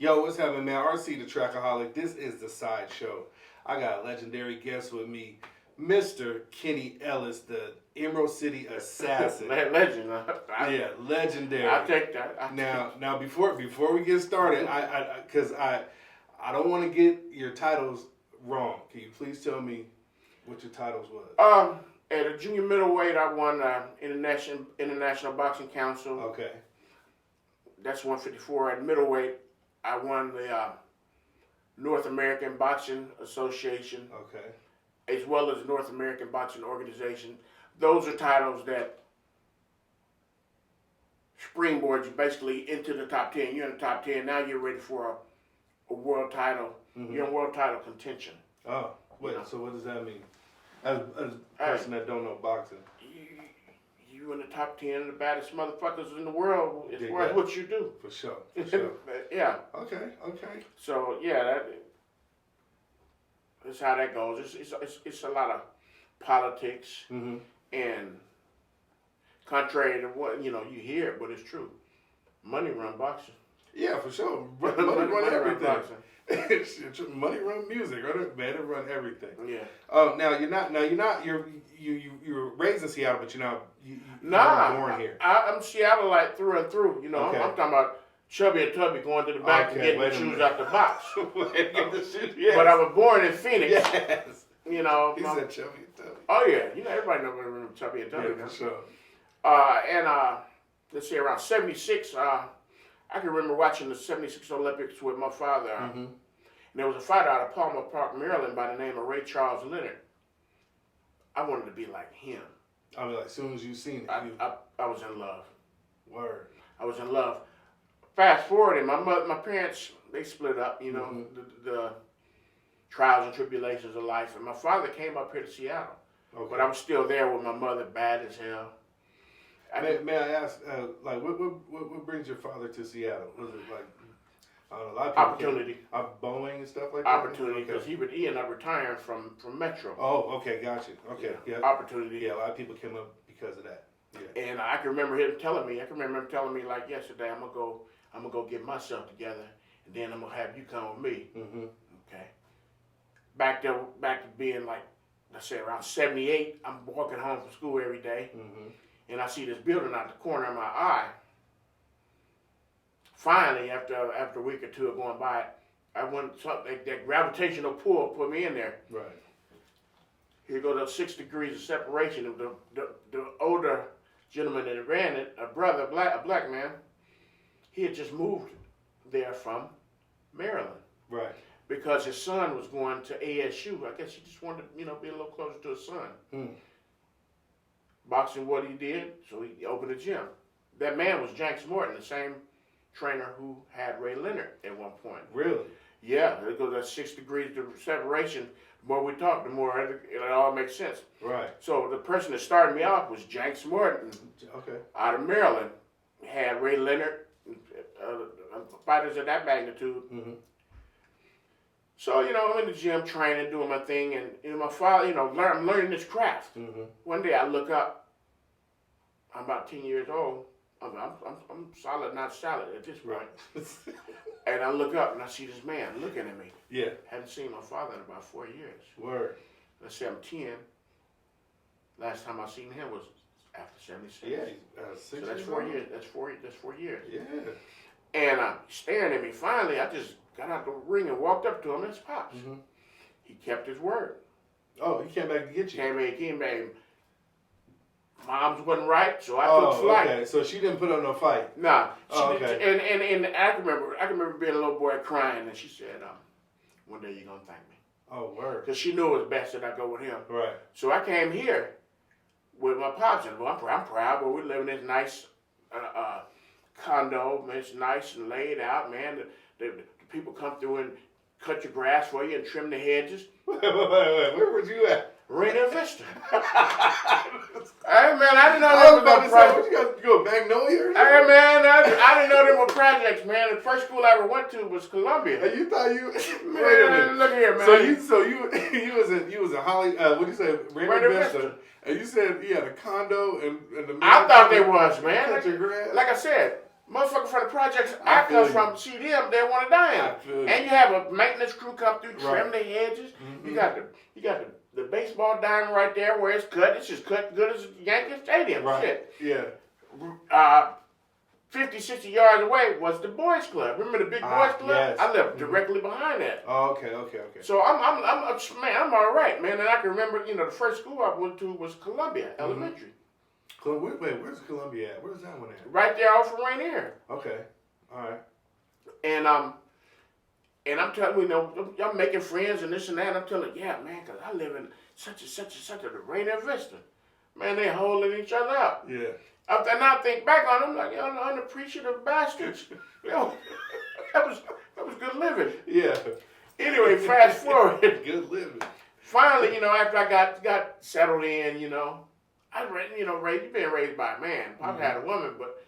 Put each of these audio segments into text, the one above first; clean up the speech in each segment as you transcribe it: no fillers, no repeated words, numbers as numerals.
Yo, what's happening, man? RC the Trackaholic. This is the Cide Show. I got a legendary guest with me, Mr. Kenny Ellis, the Emerald City Assassin. Legend. Yeah, legendary. I'll take that. Now, before we get started, because I don't want to get your titles wrong. Can you please tell me what your titles was? At a junior middleweight, I won International Boxing Council. Okay. That's 154. At middleweight, I won the North American Boxing Association. Okay. As well as North American Boxing Organization. Those are titles that springboard you basically into the top 10. You're in the top 10. Now you're ready for a world title. Mm-hmm. You're in world title contention. Oh, wait. So what does that mean? As a person that don't know boxing. You in the top 10 of the baddest motherfuckers in the world as far as what you do. For sure. Yeah. Okay. So, yeah, that's how that goes. It's a lot of politics, mm-hmm. and contrary to what you hear it, but it's true. Money run boxing. Yeah, for sure. Money run everything. Money run music, right? Man, it run everything. Yeah. Now you're raised in Seattle, but you were born here. I'm Seattle-like through and through. Okay. I'm talking about Chubby and Tubby going to the back and getting the shoes out the box. Yes. But I was born in Phoenix. Yes. He said Chubby and Tubby. Oh yeah, everybody knows Chubby and Tubby. Yeah, for sure. And let's say around '76, I can remember watching the '76 Olympics with my father. Mm-hmm. And there was a fighter out of Palmer Park, Maryland, by the name of Ray Charles Leonard. I wanted to be like him. I mean, like, as soon as you seen it, I was in love. Word. I was in love. Fast forwarding, my parents, they split up, mm-hmm. the trials and tribulations of life. And my father came up here to Seattle. Okay. But I was still there with my mother, bad as hell. May I ask, what brings your father to Seattle? Was it like, I don't know, a lot of people opportunity. Boeing and stuff like that? Opportunity, because he ended up retiring from Metro. Oh, okay, gotcha. Okay, yeah. Opportunity. Yeah, a lot of people came up because of that. Yeah. And I can remember him telling me like yesterday, I'm gonna go get myself together, and then I'm gonna have you come with me. Mm-hmm. Okay. Back to being like, let's say around '78, I'm walking home from school every day, mm-hmm. and I see this building out the corner of my eye. Finally, after a week or two of going by it, I went that gravitational pull put me in there. Right. Here goes 6 degrees of separation. Of the older gentleman that ran it, a black man, he had just moved there from Maryland. Right. Because his son was going to ASU. I guess he just wanted to, be a little closer to his son. Hmm. Boxing what he did, so he opened a gym. That man was Janks Morton, the same trainer who had Ray Leonard at one point. Really? Yeah, it goes at 6 degrees of separation. The more we talk, the more it all makes sense. Right. So the person that started me off was Janks Morton. Okay. Out of Maryland. Had Ray Leonard, fighters of that magnitude. Mm-hmm. So, I'm in the gym training, doing my thing, and my father, I'm learning this craft. Mm-hmm. One day I look up, I'm about 10 years old. I'm solid, not salad at this point. Right. And I look up and I see this man looking at me. Yeah. Hadn't seen my father in about 4 years. Word. Let's say I'm 10. Last time I seen him was after 76. Yeah. 6 so that's 4 years. That's 4 years. Yeah. And staring at me. Finally, I just got out the ring and walked up to him. It's Pops. Mm-hmm. He kept his word. Oh, he came back to get you. Came back. Mom's wasn't right, so I took flight. Okay. So she didn't put up no fight. Nah. Okay. And I can remember being a little boy crying, and she said, "One day you're gonna thank me." Oh, word. Because she knew it was best that I go with him. Right. So I came here with my pops, and I'm proud. But we live in this nice condo. It's nice and laid out, man. The people come through and cut your grass for you and trim the hedges. Wait. Where was you at? Rainier Vista. Hey man, I didn't know I was that about to say, what you got to go, Magnolia? Hey man, I didn't know they were projects, man. The first school I ever went to was Columbia. And you thought you man, wait a minute. Look here, man. So you was in Holly what do you say, Rainier Vista. And you said you had a condo and the I thought they was, man. Cut your grass. Like I said, motherfucker from the projects, I Because from CDM, they want to die in. And you have a maintenance crew come through, trim the hedges. Mm-hmm. You got the baseball diamond right there where it's cut. It's just cut good as Yankee Stadium. Right. Shit. Yeah. 50, 60 yards away was the boys club. Remember the big boys club? Yes. I lived directly behind that. Oh, okay. So I'm all right, man. And I can remember, the first school I went to was Columbia Elementary. Wait, where's Columbia at? Where's that one at? Right there off of Rainier. Okay. All right. And I'm telling you, y'all making friends and this and that. And I'm telling you, yeah, man, because I live in such a Rainier Vista. Man, they holding each other up. Yeah. And I think back on them like, unappreciative bastards. That was good living. Yeah. Anyway, fast forward. Good living. Finally, after I got settled in, I raised, you've been raised by a man. Pop had a woman, but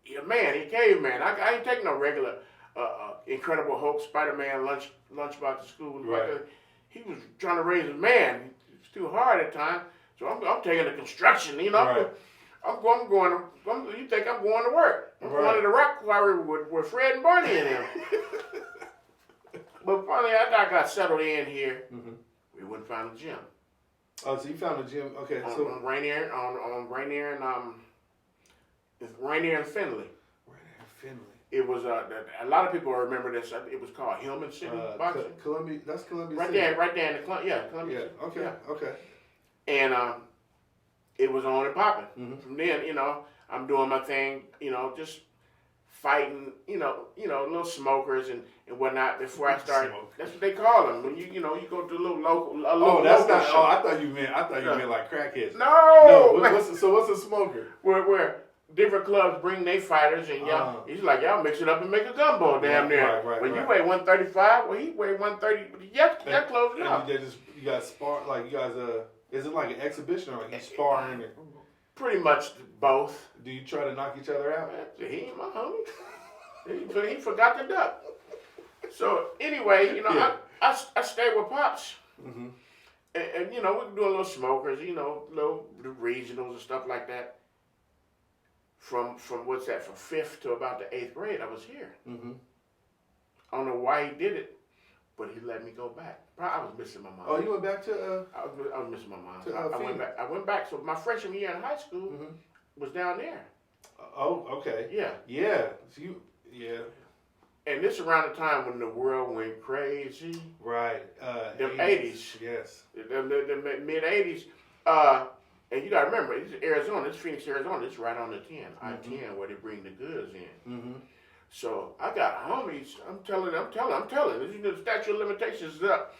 a man, he caveman. I ain't taking no regular Incredible Hulk, Spider-Man lunchbox to school. Right. He was trying to raise a man. It was too hard at times. So I'm taking the construction, Right. I'm going. You think I'm going to work? I'm going to the rock quarry with Fred and Barney and them. But finally, after I got settled in here, we went and found a gym. Oh, so you found a gym? Okay, on Rainier, on Rainier and Finley. Finley. It was a lot of people remember this. It was called Hillman City Boxing. Columbia. That's Columbia. Right City. right there in the Columbia. Yeah. Okay. Yeah. Okay. And it was on and popping. Mm-hmm. From then, I'm doing my thing. Just fighting. Little smokers and whatnot. Before I started, that's what they call them. When you go to a little local. That's not. Show. Oh, I thought you meant like crackheads. No. What's a smoker? Where different clubs bring their fighters and he's like, y'all mix it up and make a gumbo damn near. When you weigh 135, well, he weigh 130. Yeah, close enough. You guys spar, like you guys, is it like an exhibition or like you sparring? Pretty much both. Do you try to knock each other out? He ain't my homie. He forgot the duck. So anyway, I stayed with Pops. Mm-hmm. And we can do a little smokers, little regionals and stuff like that. From what's that? From 5th to about the 8th grade, I was here. Mm-hmm. I don't know why he did it, but he let me go back. I was missing my mom. Oh, you went back to? I was missing my mom. I went back. So my freshman year in high school was down there. Oh, okay. Yeah. Yeah. So And this around the time when the world went crazy. Right. The 80s. Yes. The mid 80s. And you gotta remember, it's Arizona. It's Phoenix, Arizona. It's right on the 10, I-10, where they bring the goods in. Mm-hmm. So I got homies. I'm telling. The statute of limitations is up.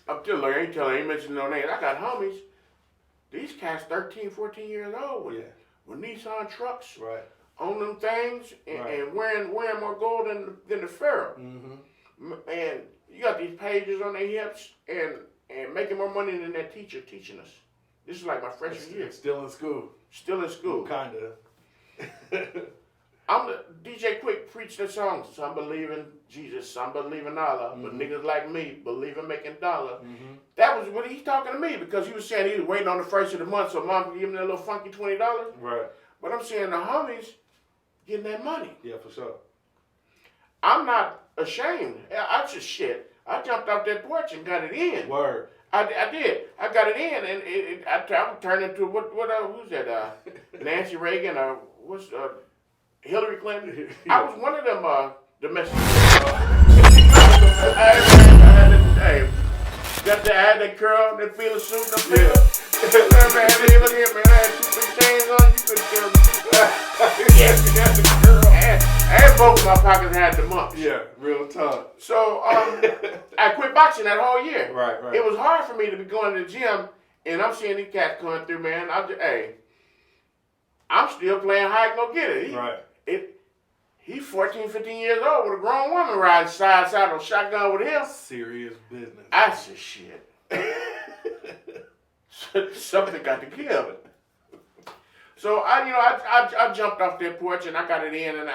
I'm telling you, I ain't mentioning no names. I got homies. These cats 13, 14 years old with Nissan trucks. Right. On them things and wearing more gold than the Pharaoh. Mm-hmm. And you got these pages on their hips and making more money than that teacher teaching us. This is like my freshman year. Still in school. Kinda. I'm the DJ Quick preached that song. Some believe in Jesus, some believe in Allah, but niggas like me believe in making dollar. Mm-hmm. That was what he's talking to me because he was saying he was waiting on the first of the month so mom could give him that little funky $20. Right. But I'm saying the homies getting that money. Yeah, for sure. I'm not ashamed. I just shit. I jumped off that porch and got it in. Word. I did. I got it in, and I turned into who's that? Nancy Reagan or Hillary Clinton? I was one of them domestic. I had that curl, that feel of suit, that feel. Man, look here, man. I had 2 big chains on. You couldn't tell me. Yes, you got the curl. And both of my pockets had the mumps. Yeah, real talk. So I quit boxing that whole year. Right. It was hard for me to be going to the gym, and I'm seeing these cats coming through, man. I'm still playing hide and go get it. He's 14, 15 years old with a grown woman riding side to side on shotgun with him. Serious business. I said, shit. Something got to give. So I jumped off that porch and I got it in, and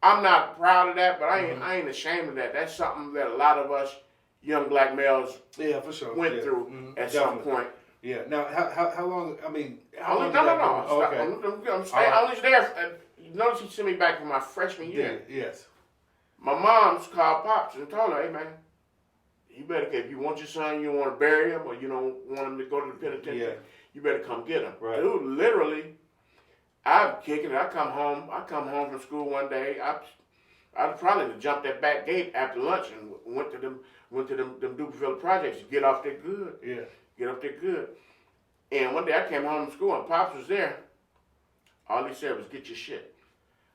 I'm not proud of that, but I ain't ashamed of that. That's something that a lot of us young black males for sure went through at some point. Yeah. Now, how long? I mean, No. Okay. I was there notice he sent me back for my freshman year. Yeah, yes. My mom's called Pops and told her, hey, man, you better, if you want your son, you don't want to bury him, or you don't want him to go to the penitentiary, you better come get him. Right. Dude, literally, I'm kicking it. I come home from school one day. I'd probably jumped that back gate after lunch and went to them Duperville projects to get off there good. Yeah. Get up there good. And one day I came home from school and Pops was there. All he said was, get your shit.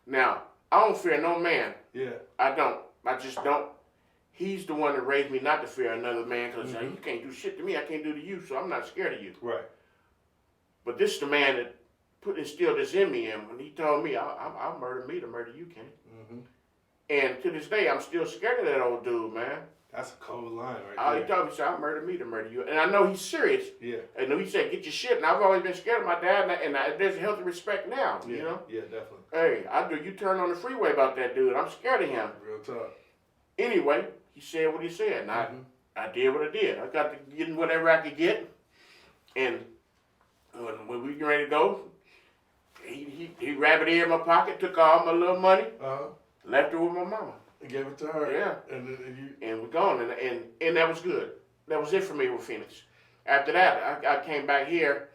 Now, I don't fear no man. Yeah. I don't. I just don't. He's the one that raised me not to fear another man because you can't do shit to me. I can't do to you, so I'm not scared of you. Right. But this is the man that instilled this in me, and when he told me, I'll murder me to murder you, Kenny. Mm-hmm. And to this day, I'm still scared of that old dude, man. That's a cold line right there. He told me, so I'll murder me to murder you. And I know he's serious. Yeah. I know he said, get your shit. And I've always been scared of my dad, and there's a healthy respect now, Yeah. you know? Yeah, definitely. Hey, I do U-turn on the freeway about that dude. I'm scared of him. Real talk. Anyway, he said what he said, and I did what I did. I got to get whatever I could get, and when we get ready to go, he rabbit eared my pocket, took all my little money, left it with my mama. And gave it to her. Yeah. And we're gone, and that was good. That was it for me with Phoenix. After that, I came back here,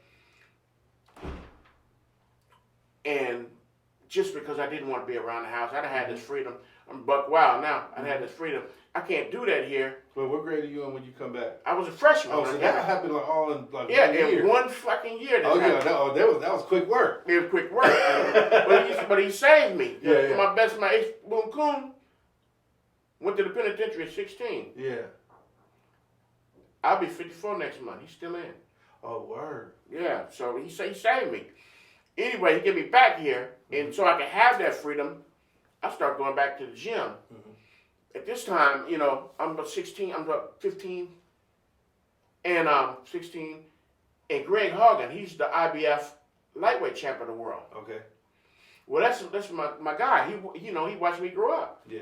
and just because I didn't want to be around the house, I'd had this freedom. I'm buck wild now. I had this freedom. I can't do that here. Well, what grade are you in when you come back? I was a freshman. Oh, so that happened like all in like 1 in year. 1 fucking year. Oh yeah, that was quick work. It was quick work. but he saved me. Yeah. My ex Boom Coon went to the penitentiary at 16. Yeah. I'll be 54 next month. He's still in. Oh, word. Yeah, so he saved me. Anyway, he get me back here, and so I can have that freedom, I start going back to the gym. Mm-hmm. At this time, you know, I'm about 16, I'm about 15, and 16, and Greg Hogan, he's the IBF lightweight champion of the world. Okay. Well, that's my guy. He watched me grow up. Yeah.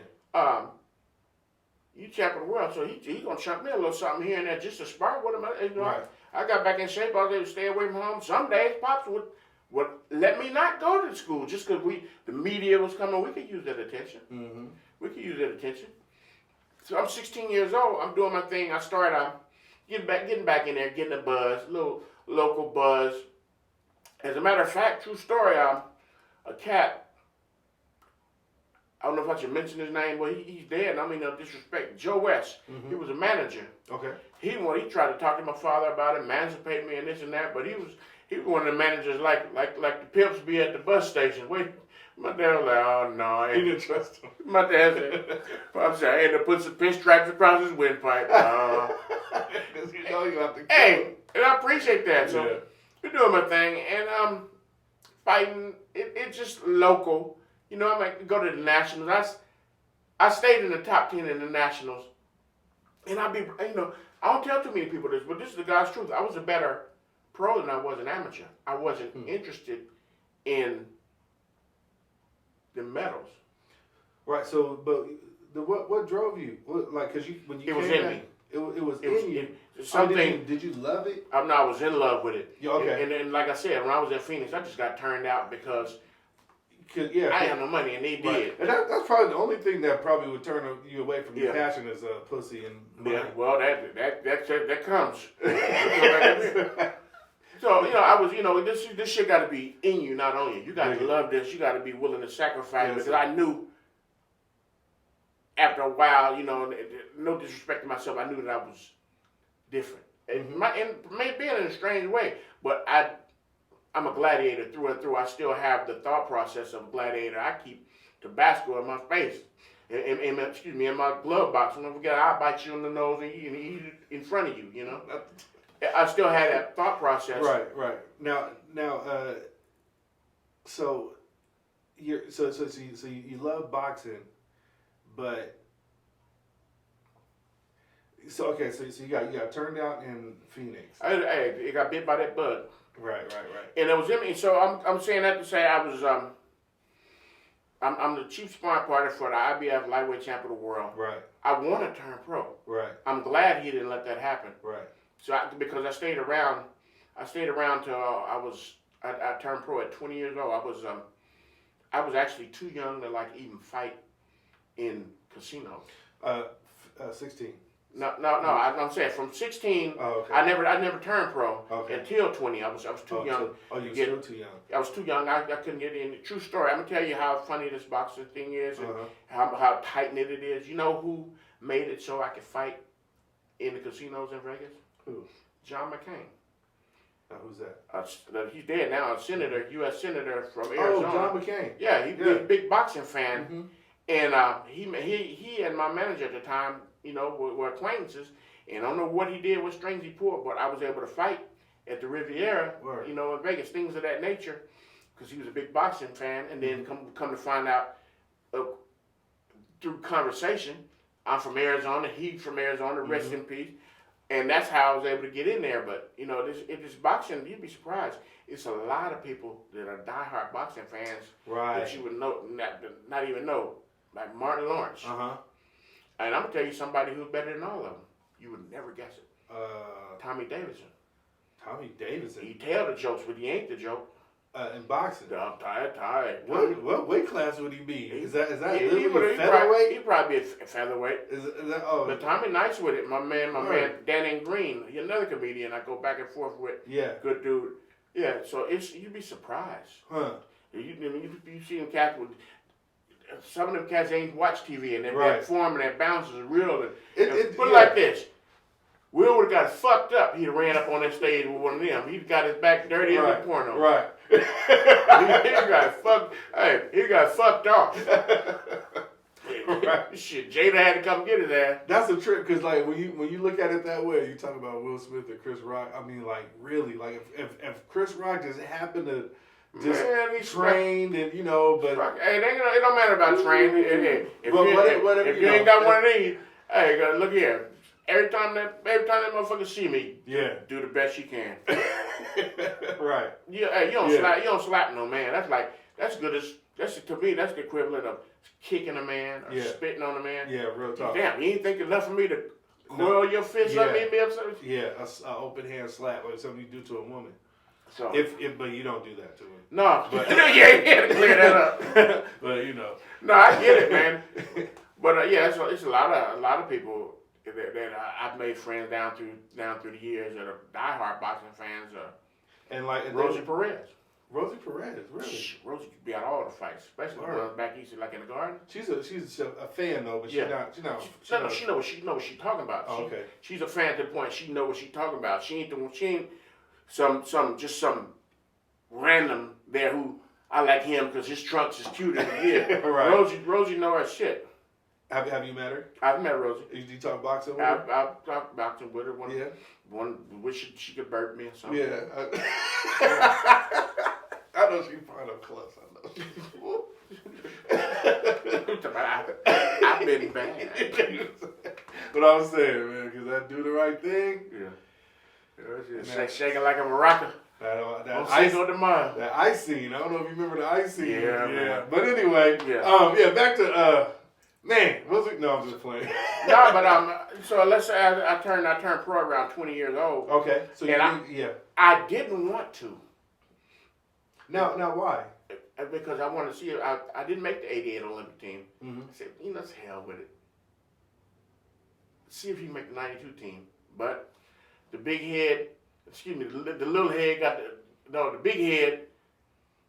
You champion of the world, so he gonna chunk me a little something here and there just to spar with him. You know, right. I got back in shape. I was able to stay away from home. Some days, Pops would let me not go to school just because the media was coming. We could use that attention. Mm-hmm. We could use that attention. So I'm 16 years old. I'm doing my thing. I started getting back in there, getting a buzz, little local buzz. As a matter of fact, true story. A cat. I don't know if I should mention his name, but he's dead. I mean, no disrespect. Joe West. Mm-hmm. He was a manager. Okay. He tried to talk to my father about it, emancipate me and this and that, but he was one of the managers like the pimps be at the bus station. Wait, my dad was like, oh no, he didn't trust him. My dad said, Pop said, I had to put some pinstripes across his windpipe. Because you know you have to. Hey, and I appreciate that. So we're doing my thing and fighting. It's just local. You know, I might go to the nationals. I stayed in the top 10 in the nationals, and I don't tell too many people this, but this is the God's truth. I was a better pro than I was an amateur. I wasn't interested in the medals. Right. So, but what drove you? Because when you it came was in back, me. It was in you. Something. Did you love it? I was in love with it. Yeah, okay. And like I said, when I was at Phoenix, I just got turned out because I didn't have no money, and they did. Right. And that's probably the only thing that probably would turn you away from your passion is pussy and money. Yeah, well, that comes. So, I was, this shit got to be in you, not on you. You got to love this. You got to be willing to sacrifice because I knew after a while, no disrespect to myself, I knew that I was different. Mm-hmm. And maybe in a strange way, but I'm a gladiator through and through. I still have the thought process of a gladiator. I keep Tabasco in my face, in my glove box. And don't forget, I'll bite you on the nose and eat it in front of you, I still had that thought process. Right. Now, so you love boxing, but so you got turned out in Phoenix. It got bit by that bug. Right. And it was in me. So I'm saying that to say I was I'm the chief sparring partner for the IBF lightweight champion of the world. Right. I want to turn pro. Right. I'm glad he didn't let that happen. Right. So because I stayed around till I turned pro at 20 years old. I was actually too young to like even fight in casinos. 16. No. I'm saying from 16, Oh, okay. I never turned pro Okay. until 20. I was too young. You were still too young. I was too young. I couldn't get in. True story. I'm gonna tell you how funny this boxing thing is and how tight knit it is. You know who made it so I could fight in the casinos in Vegas? Who? John McCain. Who's that? He's dead now. A senator, U.S. senator from Arizona. Oh, John McCain. Yeah, he's a big boxing fan. Mm-hmm. And he and my manager at the time, you know, were acquaintances. And I don't know what he did, what strings he pulled, but I was able to fight at the Riviera, you know, in Vegas, things of that nature, because he was a big boxing fan. And then come to find out through conversation, I'm from Arizona, he's from Arizona, rest in peace. And that's how I was able to get in there. But, you know, this boxing, you'd be surprised. It's a lot of people that are diehard boxing fans that you would know, not even know. Like Martin Lawrence. Uh-huh. And I'm going to tell you somebody who's better than all of them. You would never guess it. Tommy Davidson. Tommy Davidson? He tell the jokes, but he ain't the joke. In boxing? I'm tired. What weight class would he be? Is that literally featherweight? He'd probably be a featherweight. Is that, oh. But Tommy nice with it. My man, Danny Green. He's another comedian I go back and forth with. Yeah. Good dude. Yeah, so you'd be surprised. Huh. You see them cats with... Some of them cats ain't watch TV, and that form and that bounce is real. And put it like this. Will would have got fucked up. He'd ran up on that stage with one of them. He'd got his back dirty as a porno. Right. he got fucked off. Right. Shit, Jada had to come get his ass. That's a trick, because like when you look at it that way, you talk about Will Smith and Chris Rock. I mean, like really, like if Chris Rock just happened to just trained and you know, but hey, it don't matter about training. If you ain't got one of these, hey, look here. Every time that motherfucker see me, do the best you can. Right. Yeah, hey, you don't slap no man. To me, that's the equivalent of kicking a man or spitting on a man. Yeah, real talk. Damn, you ain't think enough for me to coil your fist up me upset? Yeah, a open hand slap, like something you do to a woman. So but you don't do that to her. No, but you had to clear that up. But you know. No, I get it, man. But it's a lot of people that I've made friends down through the years that are diehard boxing fans. And like Rosie Perez. Rosie Perez, really? Rosie could be at all the fights, especially the ones back east, like in the garden. She's a fan though, but she know what she talking about. Oh, okay. She's a fan to the point she know what she talking about. She ain't some random there who I like him because his trunks is cuter than his. Right. Rosie know her shit. Have you met her? I've met Rosie. You talk boxing with her? I've talked boxing with her. One wish she could burp me or something. Yeah. I know she find up close. I've been bad. But I'm saying, man, because I do the right thing. Yeah. Shaking like a maraca. That ice scene. I don't know if you remember the ice scene. Yeah. Man. But anyway, back to man. No, I'm just playing. No, but so let's say I turned pro around 20 years old. Okay. So I didn't want to. Now why? Because I wanted to see it. I didn't make the '88 Olympic team. Mm-hmm. I said, let's hell with it. See if you can make the '92 team. But the big head, the little head the big head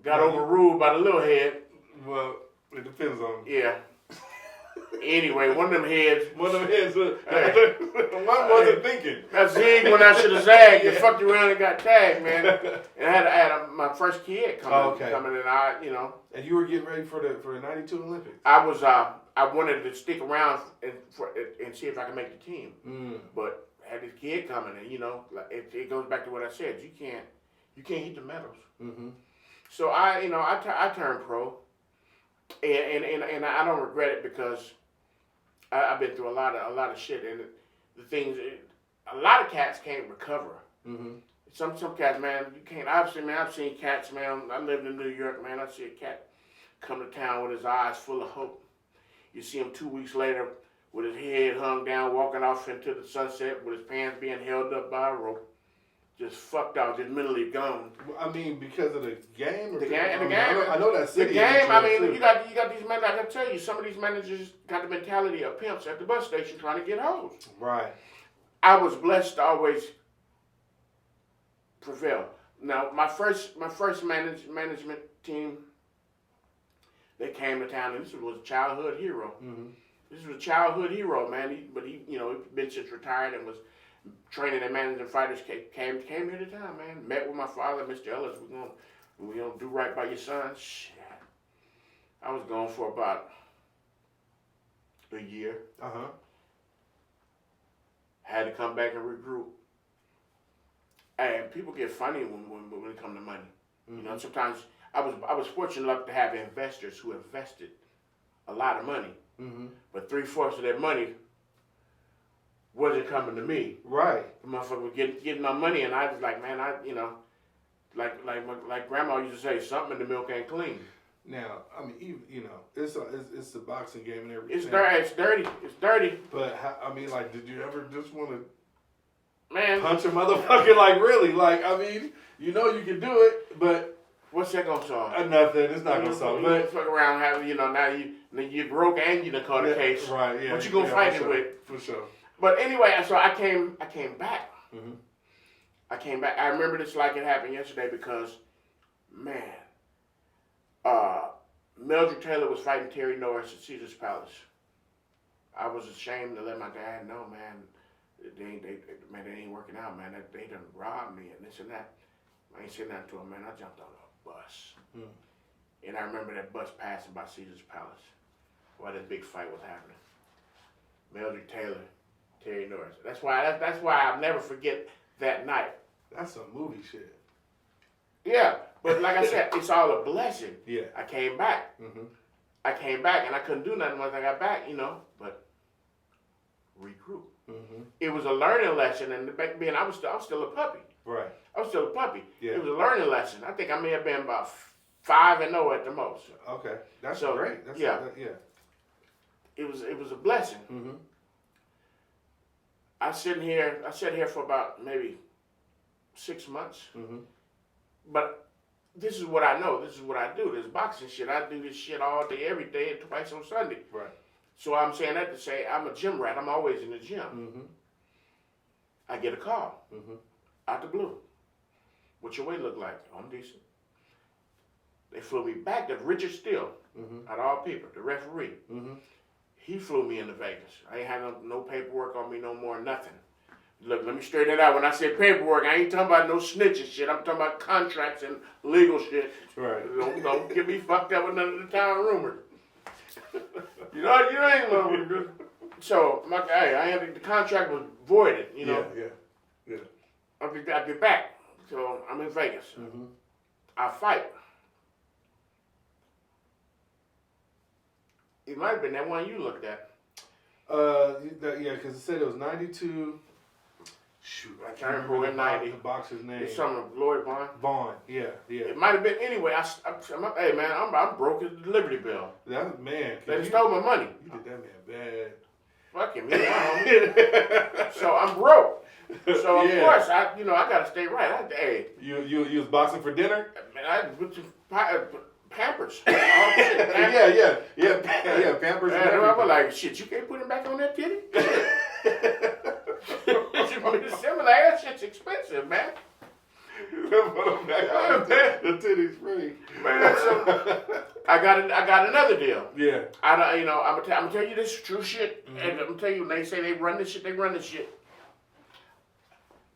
got overruled by the little head. Well, it depends on. Yeah. Anyway, one of them heads. One wasn't thinking. I zigged when I should have zagged. You fucked around and got tagged, man. And I had my first kid coming, and And you were getting ready for the '92 Olympics. I was. I wanted to stick around and see if I could make the team. But I had this kid coming, and it goes back to what I said. You can't hit the medals. Mm-hmm. So I turned pro, and I don't regret it because I've been through a lot of shit, and the things a lot of cats can't recover. Mm-hmm. Some cats, man, you can't. I've seen cats, man. I lived in New York, man. I see a cat come to town with his eyes full of hope. You see him 2 weeks later with his head hung down, walking off into the sunset with his pants being held up by a rope. just fucked out, just mentally gone. I mean, because of the game. Or The game. I know that The Cide. game. I mean, you got these men. I can tell you, some of these managers got the mentality of pimps at the bus station trying to get hoes. Right. I was blessed to always prevail. Now, my first management team, they came to town, and this was a childhood hero. Mm-hmm. This was a childhood hero, man. He been since retired and was training and managing fighters. Came here to town, man. Met with my father, Mr. Ellis. We gonna do right by your son. Shit. I was gone for about a year. Had to come back and regroup. And people get funny when it comes to money. Mm-hmm. You know, sometimes I was fortunate enough to have investors who invested a lot of money, mm-hmm. but 3/4 of that money wasn't coming to me. Right. The motherfucker was getting my money, and I was like, man, like grandma used to say, something in the milk ain't clean. Now, I mean, it's a boxing game and everything. It's dirty. It's dirty. But I mean, like, did you ever just want to? Man, punch a motherfucker, like, really? Like, I mean, you can do it, but what's that gonna solve? Nothing. It's not gonna solve. But fuck around, having now you broke and you done caught a case. Right. Yeah. What you gonna fight it with? For sure. But anyway, so I came back. Mm-hmm. I came back. I remember this like it happened yesterday because, man, Mildred Taylor was fighting Terry Norris at Caesar's Palace. I was ashamed to let my dad know, man. They ain't working out, man. They done robbed me and this and that. I ain't saying that to him, man. I jumped on a bus. And I remember that bus passing by Caesar's Palace while that big fight was happening. Mildred Taylor, Terry Norris. That's why I'll never forget that night. That's some movie shit. Yeah, but like I said, it's all a blessing. Yeah. I came back. Mm-hmm. I came back and I couldn't do nothing once I got back, but regroup. Mm-hmm. It was a learning lesson, and back then I was still a puppy. Right. I was still a puppy. Yeah. It was a learning lesson. I think I may have been about 5-0 at the most. Okay, that's great. That's yeah. Yeah. It was a blessing. Mm-hmm. I sat here for about maybe 6 months. Mm-hmm. But this is what I know. This is what I do. This boxing shit. I do this shit all day, every day, and twice on Sunday. Right. So I'm saying that to say I'm a gym rat. I'm always in the gym. Mm-hmm. I get a call out the blue. What your weight look like? Oh, I'm decent. They flew me back to Richard Steele, out of all people, the referee. Mm-hmm. He flew me into Vegas. I ain't had no paperwork on me no more, nothing. Look, let me straighten it out. When I say paperwork, I ain't talking about no snitching shit. I'm talking about contracts and legal shit. Right. Don't get me fucked up with none of the town rumors. You ain't gonna good. So the contract was voided. Yeah. I get back. So I'm in Vegas. Mm-hmm. I fight. It might have been that one you looked at. Because it said it was 92. Shoot, I can't remember when 90. The boxer's name. It's something of Lloyd Vaughn. Vaughn, yeah. It might have been anyway. Hey man, I'm broke as the Liberty Bell. That man. They stole my money. You did that man bad. Fuck him, So I'm broke. So of course I gotta stay right. You was boxing for dinner? Man, I put some Pampers. Yeah. Pampers. And I was like, shit, you can't put him back on that titty? That shit's expensive, man. The titty's free. Man, so I got another deal. Yeah. I'm gonna tell you this true shit, and I'm gonna tell you when they say they run this shit, they run this shit.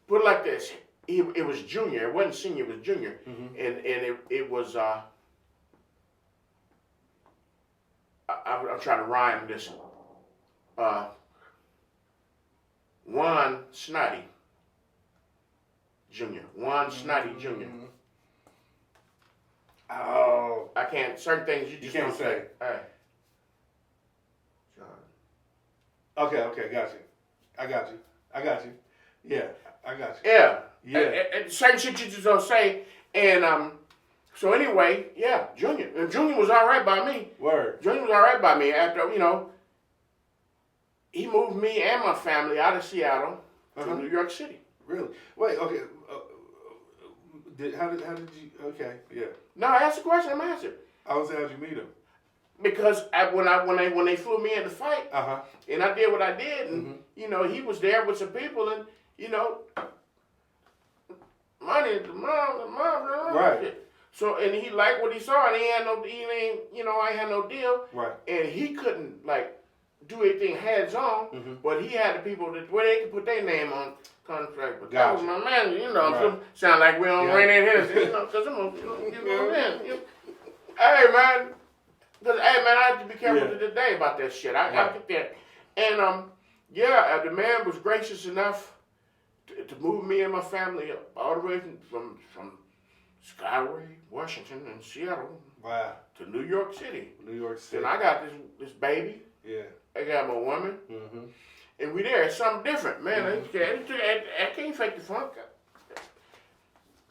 Put it like this: it was junior. It wasn't senior. It was junior, and it was. I'm trying to rhyme this. Juan Snotty Jr. Juan Snotty Jr. Oh, I can't. Certain things you just can't don't say. All right. John. Okay, got you. I got you. Yeah, I got you. Yeah. And certain shit you just don't say. And so anyway, yeah, Junior. And Junior was all right by me. Word. Junior was all right by me after, he moved me and my family out of Seattle to New York City. Really? Wait, okay. How did you? Okay, yeah. No, ask the question. I'm answering. I was how'd you meet him? Because when they flew me in to fight, and I did what I did, and you know he was there with some people, and you know, money, the mom, right. Shit. So and he liked what he saw, and I had no deal, right. And he couldn't like do anything hands on, but he had the people where they could put their name on contract. But that was my man, you know. Right. Sound like we on Rainier, you know, because hey man. Because, hey, man, I have to be careful today about that shit. I get that. And, the man was gracious enough to move me and my family up all the way from Skyway, Washington, and Seattle to New York City. New York City. And I got this baby. Yeah. I got my woman. And we there. It's something different, man. I can't fake the funk.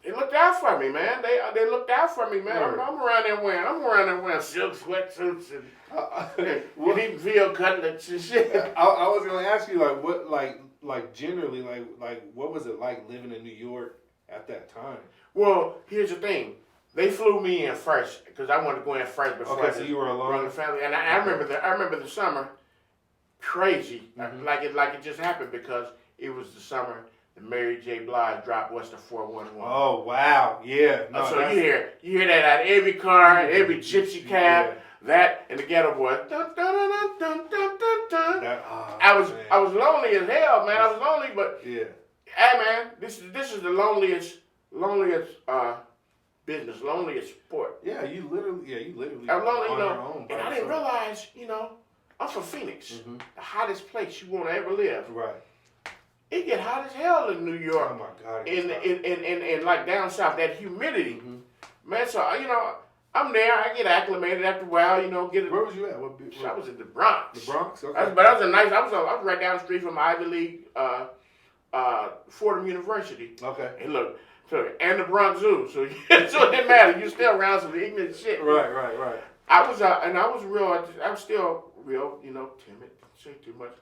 They looked out for me, man. They looked out for me, man. I'm around there wearing silk sweatsuits and eating veal cutlets and shit. I was gonna ask you what generally what was it like living in New York at that time? Well, here's the thing. They flew me in first because I wanted to go in first before so you were alone. Run the family. And I remember the summer crazy like it just happened because it was the summer. And Mary J. Blige dropped What's the 411. Oh, wow. Yeah. No, so you hear that out of every car, every gypsy cab, that and the Ghetto Boys. Dun, dun, dun, dun, dun, dun, dun. I was lonely as hell, man. I was lonely, but hey man, this is the loneliest business, loneliest sport. Yeah, you literally I'm lonely, on your own. And I didn't realize, I'm from Phoenix, the hottest place you want to ever live. Right. It get hot as hell in New York. Oh my God! And like down south, that humidity, man. So I'm there. I get acclimated after a while. Where was you at? I was in the Bronx. The Bronx. Okay. I was right down the street from Ivy League, Fordham University. Okay. And look, and the Bronx Zoo. So it didn't matter. You still around some ignorant shit. Right. I was still real. Timid. Say too much.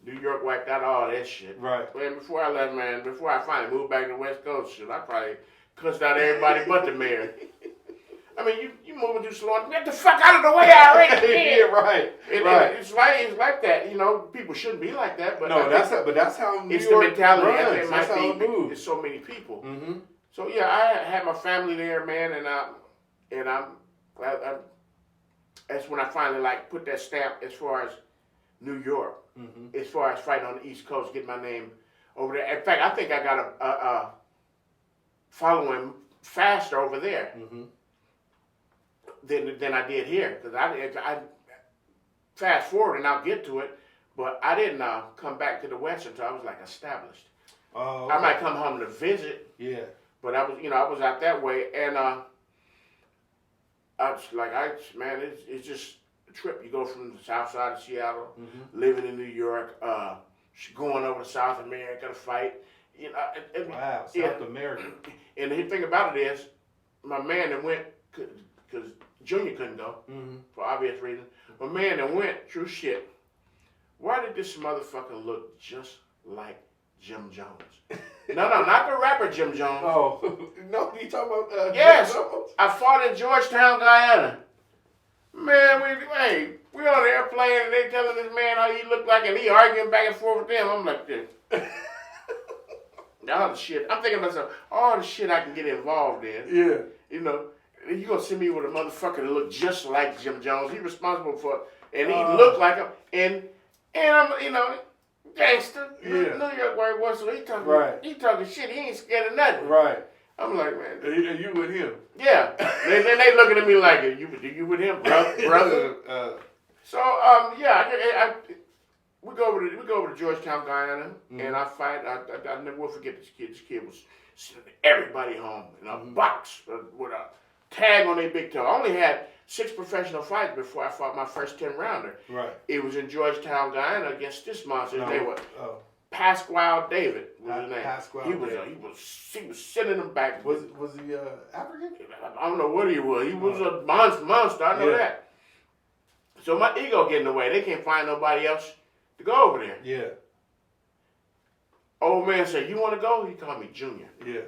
New York wiped out all that shit. Right. Man, before I finally moved back to the West Coast, shit, I probably cussed out everybody but the mayor. I mean, you moving too slow. Get the fuck out of the way already. Yeah, right. It's like that. People shouldn't be like that. But no, that's how New it's York the mentality. runs. It That's might how be. it moves. There's so many people. So yeah, I had my family there, man, and that's when I finally put that stamp as far as New York. As far as fighting on the East Coast, get my name over there. In fact, I think I got a following faster over there than I did here. Because I fast forward and I'll get to it, but I didn't come back to the West until I was established. Oh, okay. I might come home to visit. Yeah. But I was out that way, and it's just trip. You go from the south side of Seattle, living in New York, going over to South America to fight. Wow, South America. And the thing about it is, my man that went, because Junior couldn't go, for obvious reasons. My man that went, true shit. Why did this motherfucker look just like Jim Jones? No, not the rapper Jim Jones. Oh, no, you talking about yes, Jim Jones? I fought in Georgetown, Guyana. Man, we on the airplane and they telling this man how he looked like, and he arguing back and forth with them. I'm like this. All the shit. I'm thinking to myself, all the shit I can get involved in. Yeah. You gonna send me with a motherfucker that look just like Jim Jones. He responsible for, and he looked like him, and I'm, gangster. Yeah. New York where he was, so he talking shit. He ain't scared of nothing. Right. I'm like, man. And you with him? Yeah. Then they looking at me like, you with him, brother? We go over to Georgetown, Guyana, and I fight. I never will forget this kid. This kid was sending everybody home in a box with a tag on their big toe. I only had 6 professional fights before I fought my first 10-rounder. Right. It was in Georgetown, Guyana against this monster. They were. Pasquale David was his name. He was sending them back. Was he African? I don't know what he was. He was a monster. I know that. So my ego get in the way. They can't find nobody else to go over there. Yeah. Old man said, "You want to go?" He called me Junior. Yeah.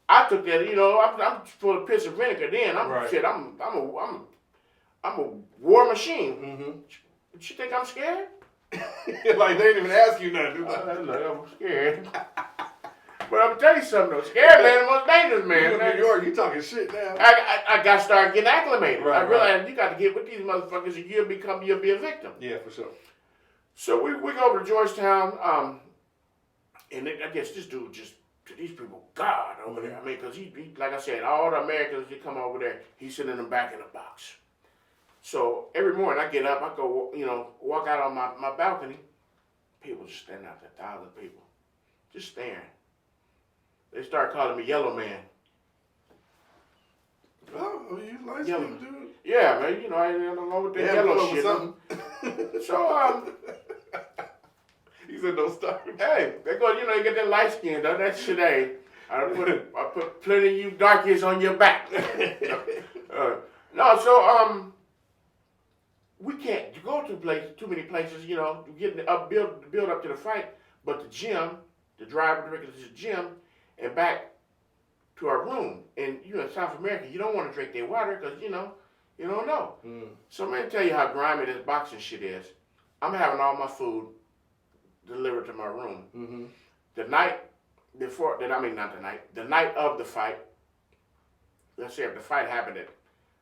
I took that, I'm full of piss and vinegar. Then I'm Right. shit. I'm a war machine. Mm-hmm. You think I'm scared? Like they didn't even ask you nothing. I'm scared. But I'm gonna tell you something though. Scared man, the most dangerous man. You in New York, you talking shit now. I got to start getting acclimated. Right, I realized you got to get with these motherfuckers, and you'll be a victim. Yeah, for sure. So we go over to Georgetown, and I guess this dude just to these people God over there. I mean, because he like I said, all the Americans that come over there, he's sending them back in a box. So every morning I get up, I go, walk out on my balcony. People just standing out there, 1,000 people, just staring. They start calling me Yellow Man. Oh, you light Yellow. skinned dude? Yeah, man. I don't know what that yellow shit. So He said don't start. hey, they go. You get that light skin, though. That shit ain't. I put plenty of you darkies on your back. No, so we can't go to too many places. Getting build up to the fight, but the gym, the driver directed to the gym, and back to our room. And in South America, you don't want to drink their water because you don't know. So I'm gonna tell you how grimy this boxing shit is. I'm having all my food delivered to my room. Mm-hmm. The night before, the night of the fight, let's say if the fight happened at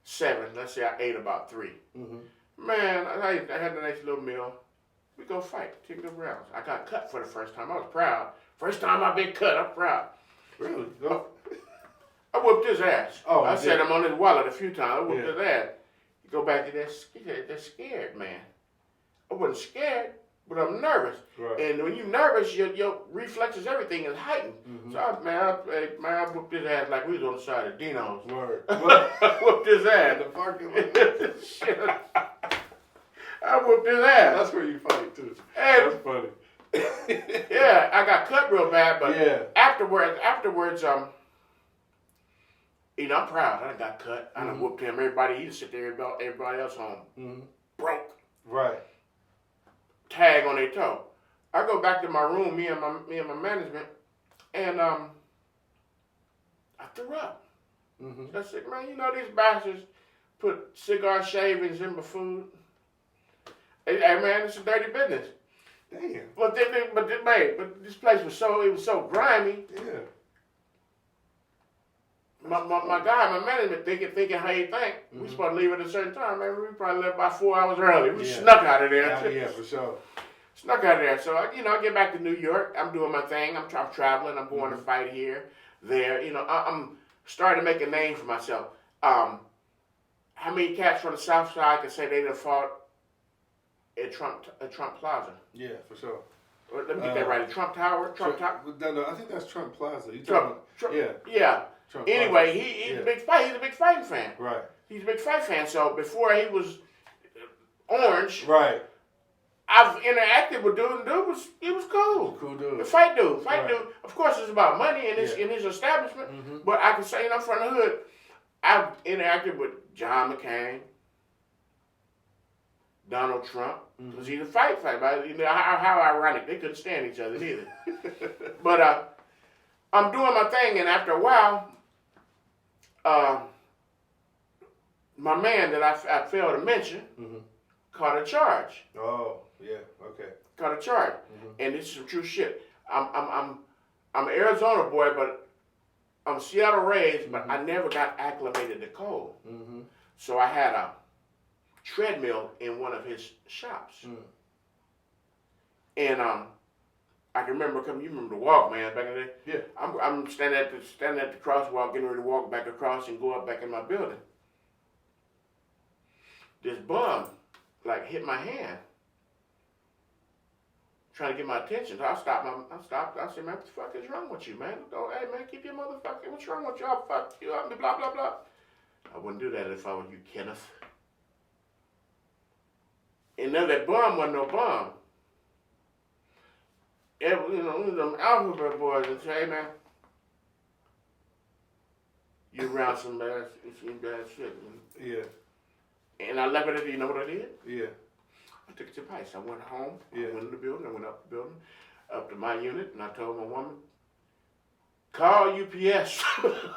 7, let's say I ate about 3. Mm-hmm. Man, I had a nice little meal. We go fight, take the rounds. I got cut for the first time. I was proud. First time I've been cut, I'm proud. Really? Go. I whooped his ass. Oh, I set him on his wallet a few times. I whooped Yeah. his ass. You go back to that scared man. I wasn't scared, but I'm nervous. Right. And when you're nervous, your reflexes, everything is heightened. Mm-hmm. So I whooped his ass like we was on the side of Dino's. Word. I whooped his ass. The parking lot. Shit. I whooped his ass. That's where you fight too. And That's funny. yeah, I got cut real bad, but Yeah. afterwards, I'm proud. I got cut. I done Mm-hmm. whooped him. Everybody, he just sit there, everybody else home. Mm-hmm. Broke. Right. Tag on their toe. I go back to my room, me and my management, and I threw up. Mm-hmm. I said, man, these bastards put cigar shavings in my food. Hey, man, it's a dirty business. Damn. But this place was so grimy. Yeah. My guy, my management thinking how you think. Mm-hmm. We supposed to leave at a certain time, man. We probably left about 4 hours early. We Yeah. snuck out of there. Yeah, for sure. Snuck out of there. So I get back to New York. I'm doing my thing. I'm traveling. I'm going to fight here, there. I'm starting to make a name for myself. How many cats from the South Side can say they done fought at Trump Plaza? Yeah, for sure. Let me get that right. Trump Tower? Trump Tower? No, I think that's Trump Plaza. You Trump. Yeah. Yeah. Trump Anyway, Plaza. he's a big fight. He's a big fighting fan. Right. He's a big fight fan. So before he was orange, Right. I've interacted with dude, and he was cool. Cool dude. The fight dude. Right. Dude. Of course, it's about money in his establishment. Mm-hmm. But I can say, I'm from the hood. I've interacted with John McCain, Donald Trump, because he's a fight. But how ironic. They couldn't stand each other neither. But I'm doing my thing, and after a while, my man that I failed to mention caught a charge. Oh, yeah, okay. Caught a charge, and this is some true shit. I'm an Arizona boy, but I'm Seattle raised, but I never got acclimated to cold. Mm-hmm. So I had a treadmill in one of his shops, and I can remember you remember the walk, man, back in the day. Yeah. I'm standing at the crosswalk, getting ready to walk back across and go up back in my building. This bum, hit my hand, trying to get my attention. So I stopped. I said, man, what the fuck is wrong with you, man? Hey, man, keep your motherfucking. What's wrong with you? I'll fuck you up. Blah blah blah. I wouldn't do that if I were you, Kenneth. And then that bum wasn't no bum. Them alphabet boys and say, hey, man, you around some bad shit. Man. Yeah. And I left it at you know what I did? Yeah. I took it to advice. I went home. Yeah. I went in the building. I went up the building, up to my unit, and I told my woman, Call UPS.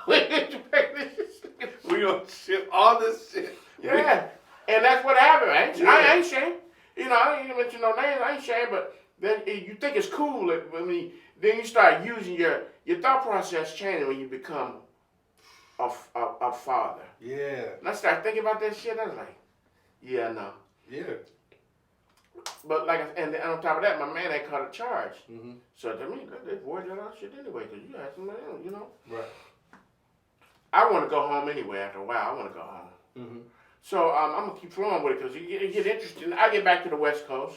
We gonna ship all this shit. Yeah, and that's what happened. I ain't ashamed. You know, I ain't even mention no names. I ain't ashamed, but then you think it's cool. Then you start using your thought process changing when you become a father. Yeah. And I started thinking about that shit. I was like, yeah, no. Yeah. But and on top of that, my man had caught a charge. Mm-hmm. So to me, they voided that shit anyway, because you had somebody else, you know. Right. I want to go home anyway. After a while, I want to go home. Mm-hmm. So I'm gonna keep flowing with it because it get interesting. I get back to the West Coast.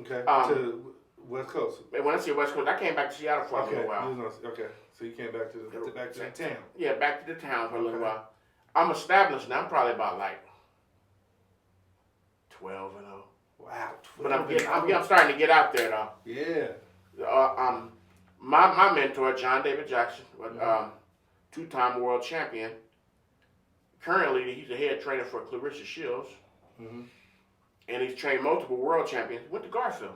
Okay. To West Coast. And when I say West Coast, I came back to Seattle for a little while. Okay. So you came back to the town. Yeah, back to the town for a little while. I'm established now. I'm probably about like 12 and 0. Wow. But I'm starting to get out there though. Yeah. My mentor, John David Jackson, two-time world champion. Currently, he's the head trainer for Clarissa Shields, and he's trained multiple world champions. Went to Garfield.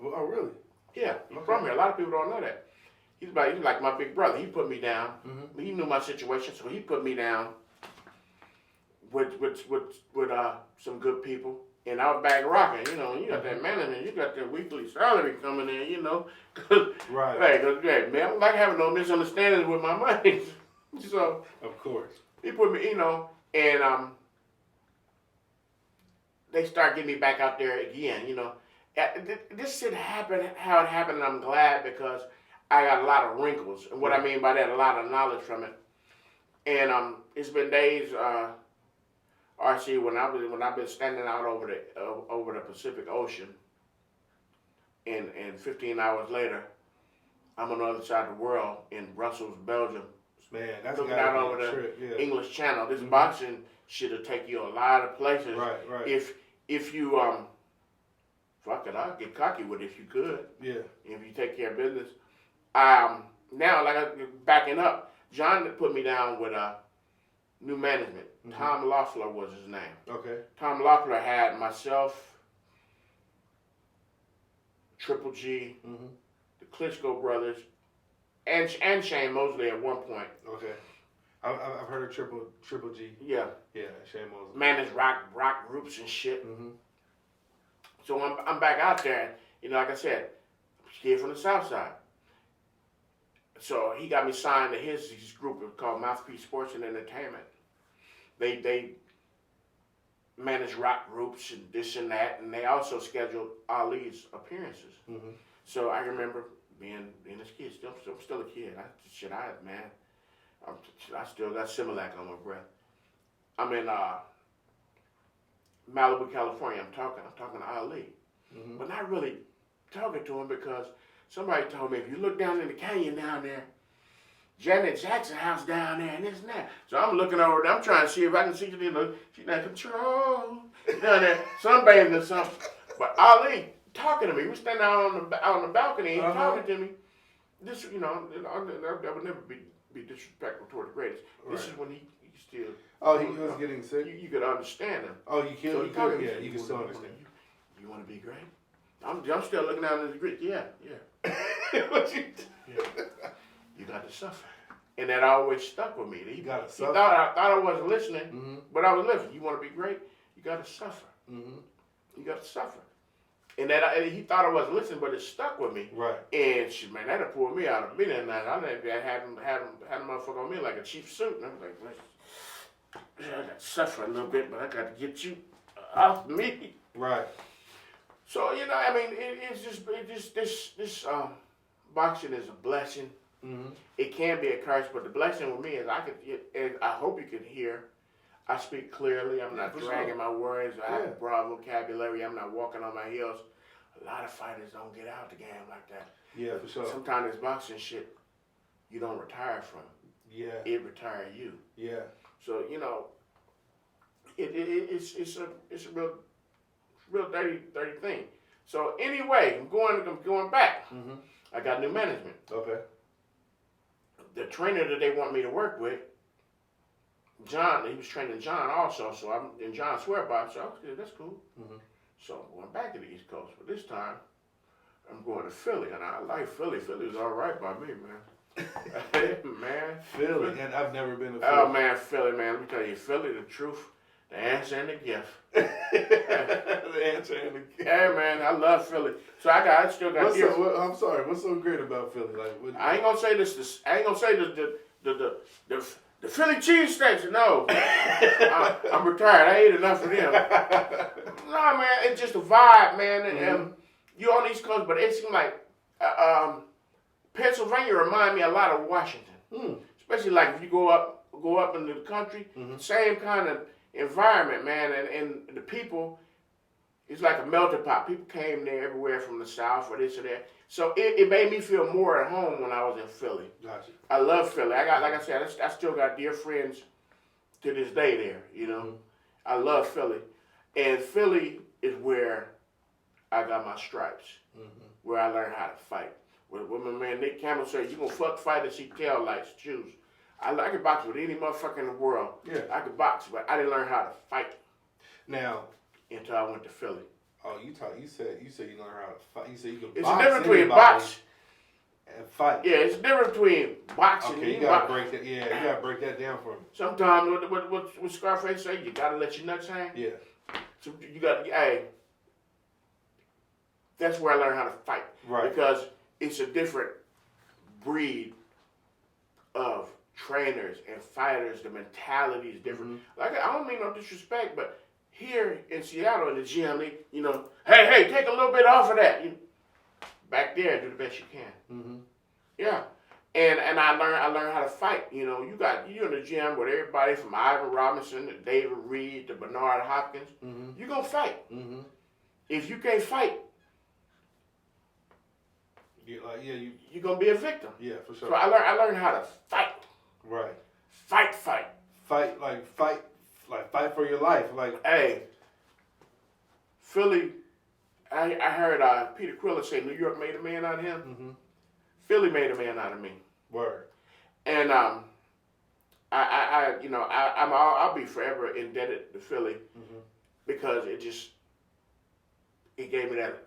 Oh, really? Yeah, he's from here. A lot of people don't know that. He's like my big brother. He put me down. He knew my situation, so he put me down with some good people. And I was back rocking, you know. You got that management, you got that weekly salary coming in, you know. Right. Hey, man, I don't like having no misunderstandings with my money. So of course. He put me, you know, and they start getting me back out there again, you know. This shit happened how it happened, and I'm glad because I got a lot of wrinkles. And what I mean by that, a lot of knowledge from it. And it's been days, RC, when I've been standing out over the Pacific Ocean, and 15 hours later, I'm on the other side of the world in Brussels, Belgium. Man, that's looking out over the English Channel. This boxing shit'll take you a lot of places. Right. If you fuck it, I'll get cocky with it if you could. Yeah. If you take care of business. Now, backing up, John put me down with new management. Tom Loeffler was his name. Okay. Tom Loeffler had myself, Triple G, the Klitschko brothers, and Shane Mosley at one point. Okay. I've heard of Triple G. Yeah. Yeah, Shane Mosley. Managed rock groups and shit. So I'm back out there, you know, like I said, kid from the South Side. So he got me signed to his group called Mouthpiece Sports and Entertainment. They manage rock groups and this and that, and they also scheduled Ali's appearances. So I remember being this kid, I'm still a kid. I still got Similac on my breath. I'm in Malibu, California. I'm talking to Ali, but not really talking to him because somebody told me if you look down in the canyon down there, Janet Jackson house down there and this and that. So I'm looking over there. I'm trying to see if I can see you know, she's in control down there sunbathing or something. But Ali talking to me. We standing out on the balcony and talking to me. This, you know, that would never be disrespectful toward the greatest. This is when he still. Oh, he was getting sick. You could understand him. Oh, you can. So you can still understand. You want to be great? I'm still looking out in the grid. Yeah. What you? Yeah. You got to suffer, and that always stuck with me. You got to He suffer. thought I wasn't listening, but I was listening. You want to be great? You got to suffer. You got to suffer. And he thought I wasn't listening, but it stuck with me. Right. And shit, man, that'd pull me out of me that night. I had him motherfucker on me like a cheap suit, and I was like, man, I got to suffer a little bit, but I got to get you off me. Right. So you know, I mean, this boxing is a blessing. It can be a curse, but the blessing with me is I hope you can hear. I speak clearly. I'm not dragging my words. I have a broad vocabulary. I'm not walking on my heels. A lot of fighters don't get out the game like that. Yeah, for sure. Sometimes this boxing shit, you don't retire from. Yeah. It retire you. Yeah. So you know, it's a real dirty thing. So anyway, I'm going back. I got new management. Okay. The trainer that they want me to work with, John, he was training John also, so I'm in John's swear by, so okay, that's cool. So I'm going back to the East Coast, but this time I'm going to Philly, and I like Philly. Philly's all right by me, man. Man. Philly, and I've never been to Philly. Oh man, Philly, man. Let me tell you, Philly, the truth, the answer, and the gift. The answer and the gift. Hey man, I love Philly. So I still got. I'm sorry. What's so great about Philly? Like, I ain't gonna say this. I ain't gonna say the Philly cheesesteaks. No, I'm retired. I ate enough of them. No man, it's just a vibe, man. And you on the East Coast, but it seems like Pennsylvania remind me a lot of Washington, especially like if you go up into the country. Same kind of environment, man, and the people. It's like a melting pot. People came there everywhere from the South or this or that. So it made me feel more at home when I was in Philly. Gotcha. I love Philly. I got, like I said, I still got dear friends to this day there, you know. I love Philly. And Philly is where I got my stripes, where I learned how to fight. When my man Nick Campbell said, you gonna fuck fight and see tail lights, choose. I could box with any motherfucker in the world. Yeah. I could box, but I didn't learn how to fight. Now, until I went to Philly. Oh, you said you learned how to fight. You said you could box. It's a difference between box and fight. Yeah, it's a difference between boxing. Okay, you gotta break that. Yeah, you gotta break that down for me. Sometimes what Scarface say, you gotta let your nuts hang. Yeah. So you got that's where I learned how to fight. Right. Because it's a different breed of trainers and fighters. The mentality is different. Like I don't mean no disrespect, but here in Seattle in the gym, you know, hey, take a little bit off of that. Back there, do the best you can. Yeah, and I learned how to fight. You know, you in the gym with everybody from Ivan Robinson to David Reed to Bernard Hopkins. You gonna fight. If you can't fight, you're gonna be a victim. Yeah, for sure. So I learned how to fight. Right. Fight. Fight for your life. Like, hey, Philly, I heard Peter Quiller say New York made a man out of him. Philly made a man out of me. Word. And I'll be forever indebted to Philly because it gave me that.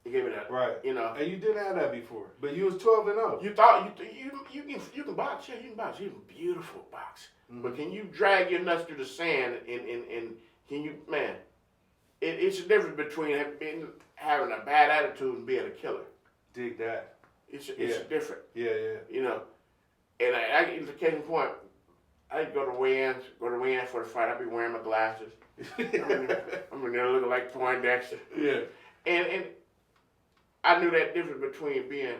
It gave me that. Right. You know. And you didn't have that before, but you was 12-0. You thought you can box? Yeah, you can box. You can beautiful box. But can you drag your nuts through the sand and can you, man, it's a difference between having a bad attitude and being a killer. Dig that. It's different. Yeah. You know, and I get to the case in point, I go to weigh-ins for the fight. I be wearing my glasses. I'm in there looking like Poindexter. Yeah. And I knew that difference between being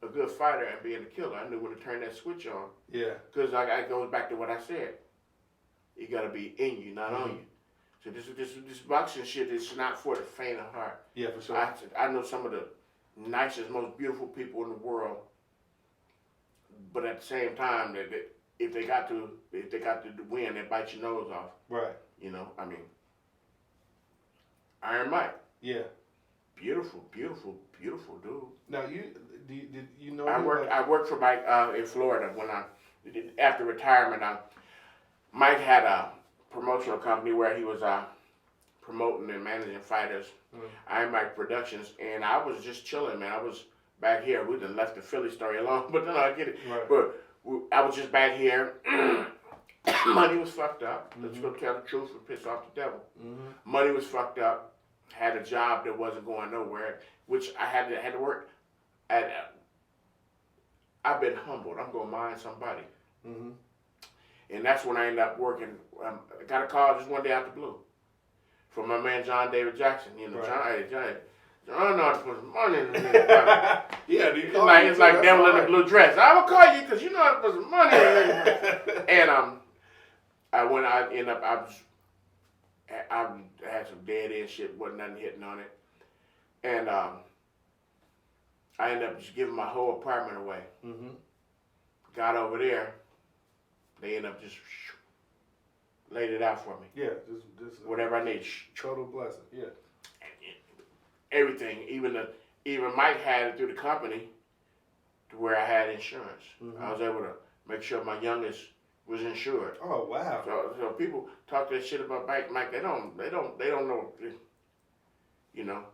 a good fighter and being a killer. I knew when to turn that switch on. Yeah. Because it goes back to what I said. You got to be in you, not on you. So this boxing shit is not for the faint of heart. Yeah, for sure. I know some of the nicest, most beautiful people in the world, but at the same time, that if they got to win, they bite your nose off. Right. You know, I mean, Iron Mike. Yeah. Beautiful dude. Now did you know? I worked for Mike in Florida when after retirement. Mike had a promotional company where he was promoting and managing fighters. Iron Mike Productions, and I was just chilling, man. I was back here. We done left the Philly story alone, but no, I get it. Right. But I was just back here. Money was fucked up. Let's go tell the truth and piss off the devil. Money was fucked up. Had a job that wasn't going nowhere, which I had to work at. I've been humbled. I'm gonna mind somebody, and that's when I ended up working. I got a call just one day out the blue from my man John David Jackson. You know, right. John knows to put some money in the yeah, it's like devil in a blue dress. I will call you because you know how to put some money in it. And I had some dead end shit, wasn't nothing hitting on it. And I ended up just giving my whole apartment away. Got over there, they ended up just laid it out for me. Yeah, just whatever I need. Total blessing. Yeah. Everything, even Mike had it through the company to where I had insurance. I was able to make sure my youngest was insured. Oh wow! So people talk that shit about Mike. They don't know, you know,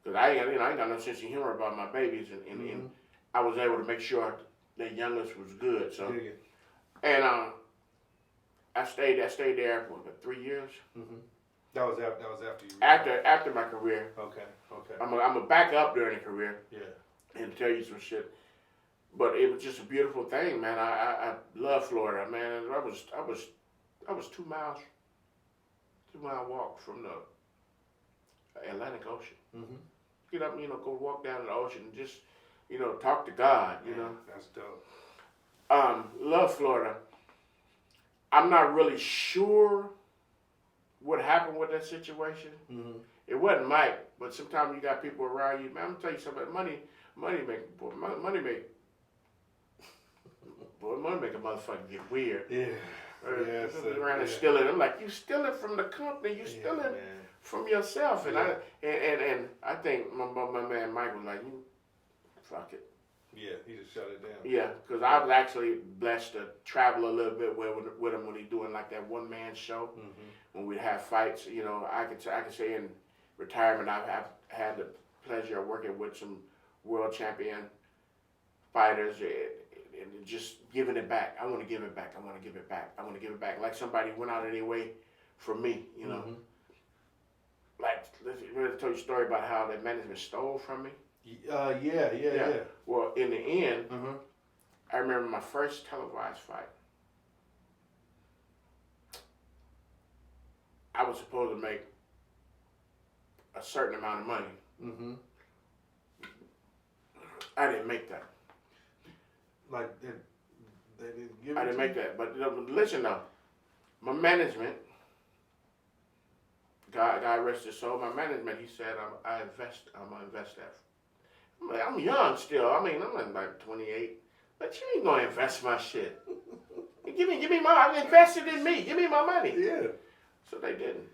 because I ain't got no sense of humor about my babies, and I was able to make sure the youngest was good. So, Yeah. and I stayed there for 3 years. Mm-hmm. That was after you. After my career. Okay. Okay. I'm a back up during the career. Yeah. And tell you some shit. But it was just a beautiful thing, man. I love Florida, man. I was 2 mile walk from the Atlantic Ocean. Mm-hmm. Get up, go walk down the ocean and just, talk to God, That's dope. Love Florida. I'm not really sure what happened with that situation. Mm-hmm. It wasn't Mike, but sometimes you got people around you. Man, I'm gonna tell you something. Money make a motherfucker get weird. Yeah. Yeah. Around and stealing. I'm like, you stealing from the company. You stealing from yourself. And I think my man Mike was like, you fuck it. Yeah, he just shut it down. Yeah, because I was actually blessed to travel a little bit with him when he's doing like that one man show. Mm-hmm. When we'd have fights, I could say in retirement I've had the pleasure of working with some world champion fighters and just giving it back. I want to give it back. I want to give it back. I want to give it back. Like somebody went out of their way for me, Mm-hmm. Like, let's tell you a story about how the management stole from me. Yeah. Well, in the end, Mm-hmm. I remember my first televised fight. I was supposed to make a certain amount of money. Mm-hmm. I didn't make that. Like they didn't give it. I didn't make that. But listen though, my management, God rest his soul. My management, he said, I'm gonna invest that. I'm young still. I mean, I'm like 28, but you ain't gonna invest my shit. Give me my. I invested in me. Give me my money. Yeah. So they didn't.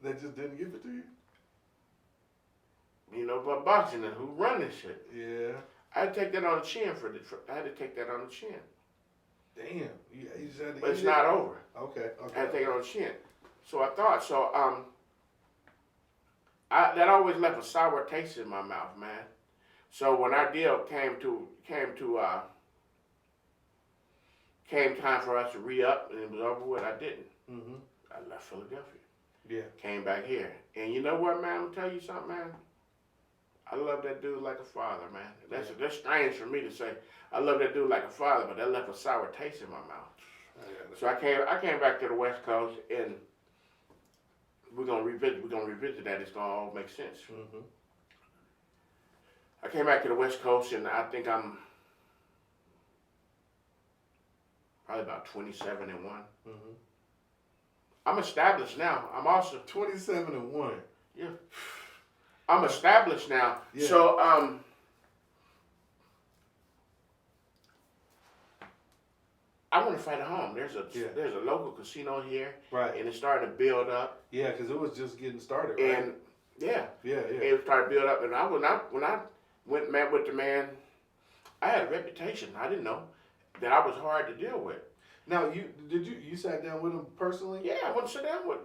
They just didn't give it to you. But boxing and who run this shit. Yeah. I had to take that on the chin I had to take that on the chin. Damn. You just had to. But it's not over. Okay. I had to take it on the chin. So I thought so. That always left a sour taste in my mouth, man. So when our deal came time for us to re-up and it was over with, I didn't. Mm-hmm. I left Philadelphia. Yeah. Came back here. And you know what, man? I'm gonna tell you something, man. I love that dude like a father, man. That's strange for me to say. I love that dude like a father, but that left a sour taste in my mouth. So I came back to the West Coast, and we're gonna revisit that. It's gonna all make sense. Mm-hmm. I came back to the West Coast, and I think I'm probably about 27 and 1. Mm-hmm. I'm established now. I'm also 27 and 1. Yeah. I'm established now. Yeah. So I want to fight at home. There's a local casino here, Right. and it's starting to build up. Yeah, because it was just getting started, right? And yeah, it started to build up. And when I went and met with the man, I had a reputation. I didn't know that I was hard to deal with. Now, you sat down with him personally? Yeah, I want to sit down with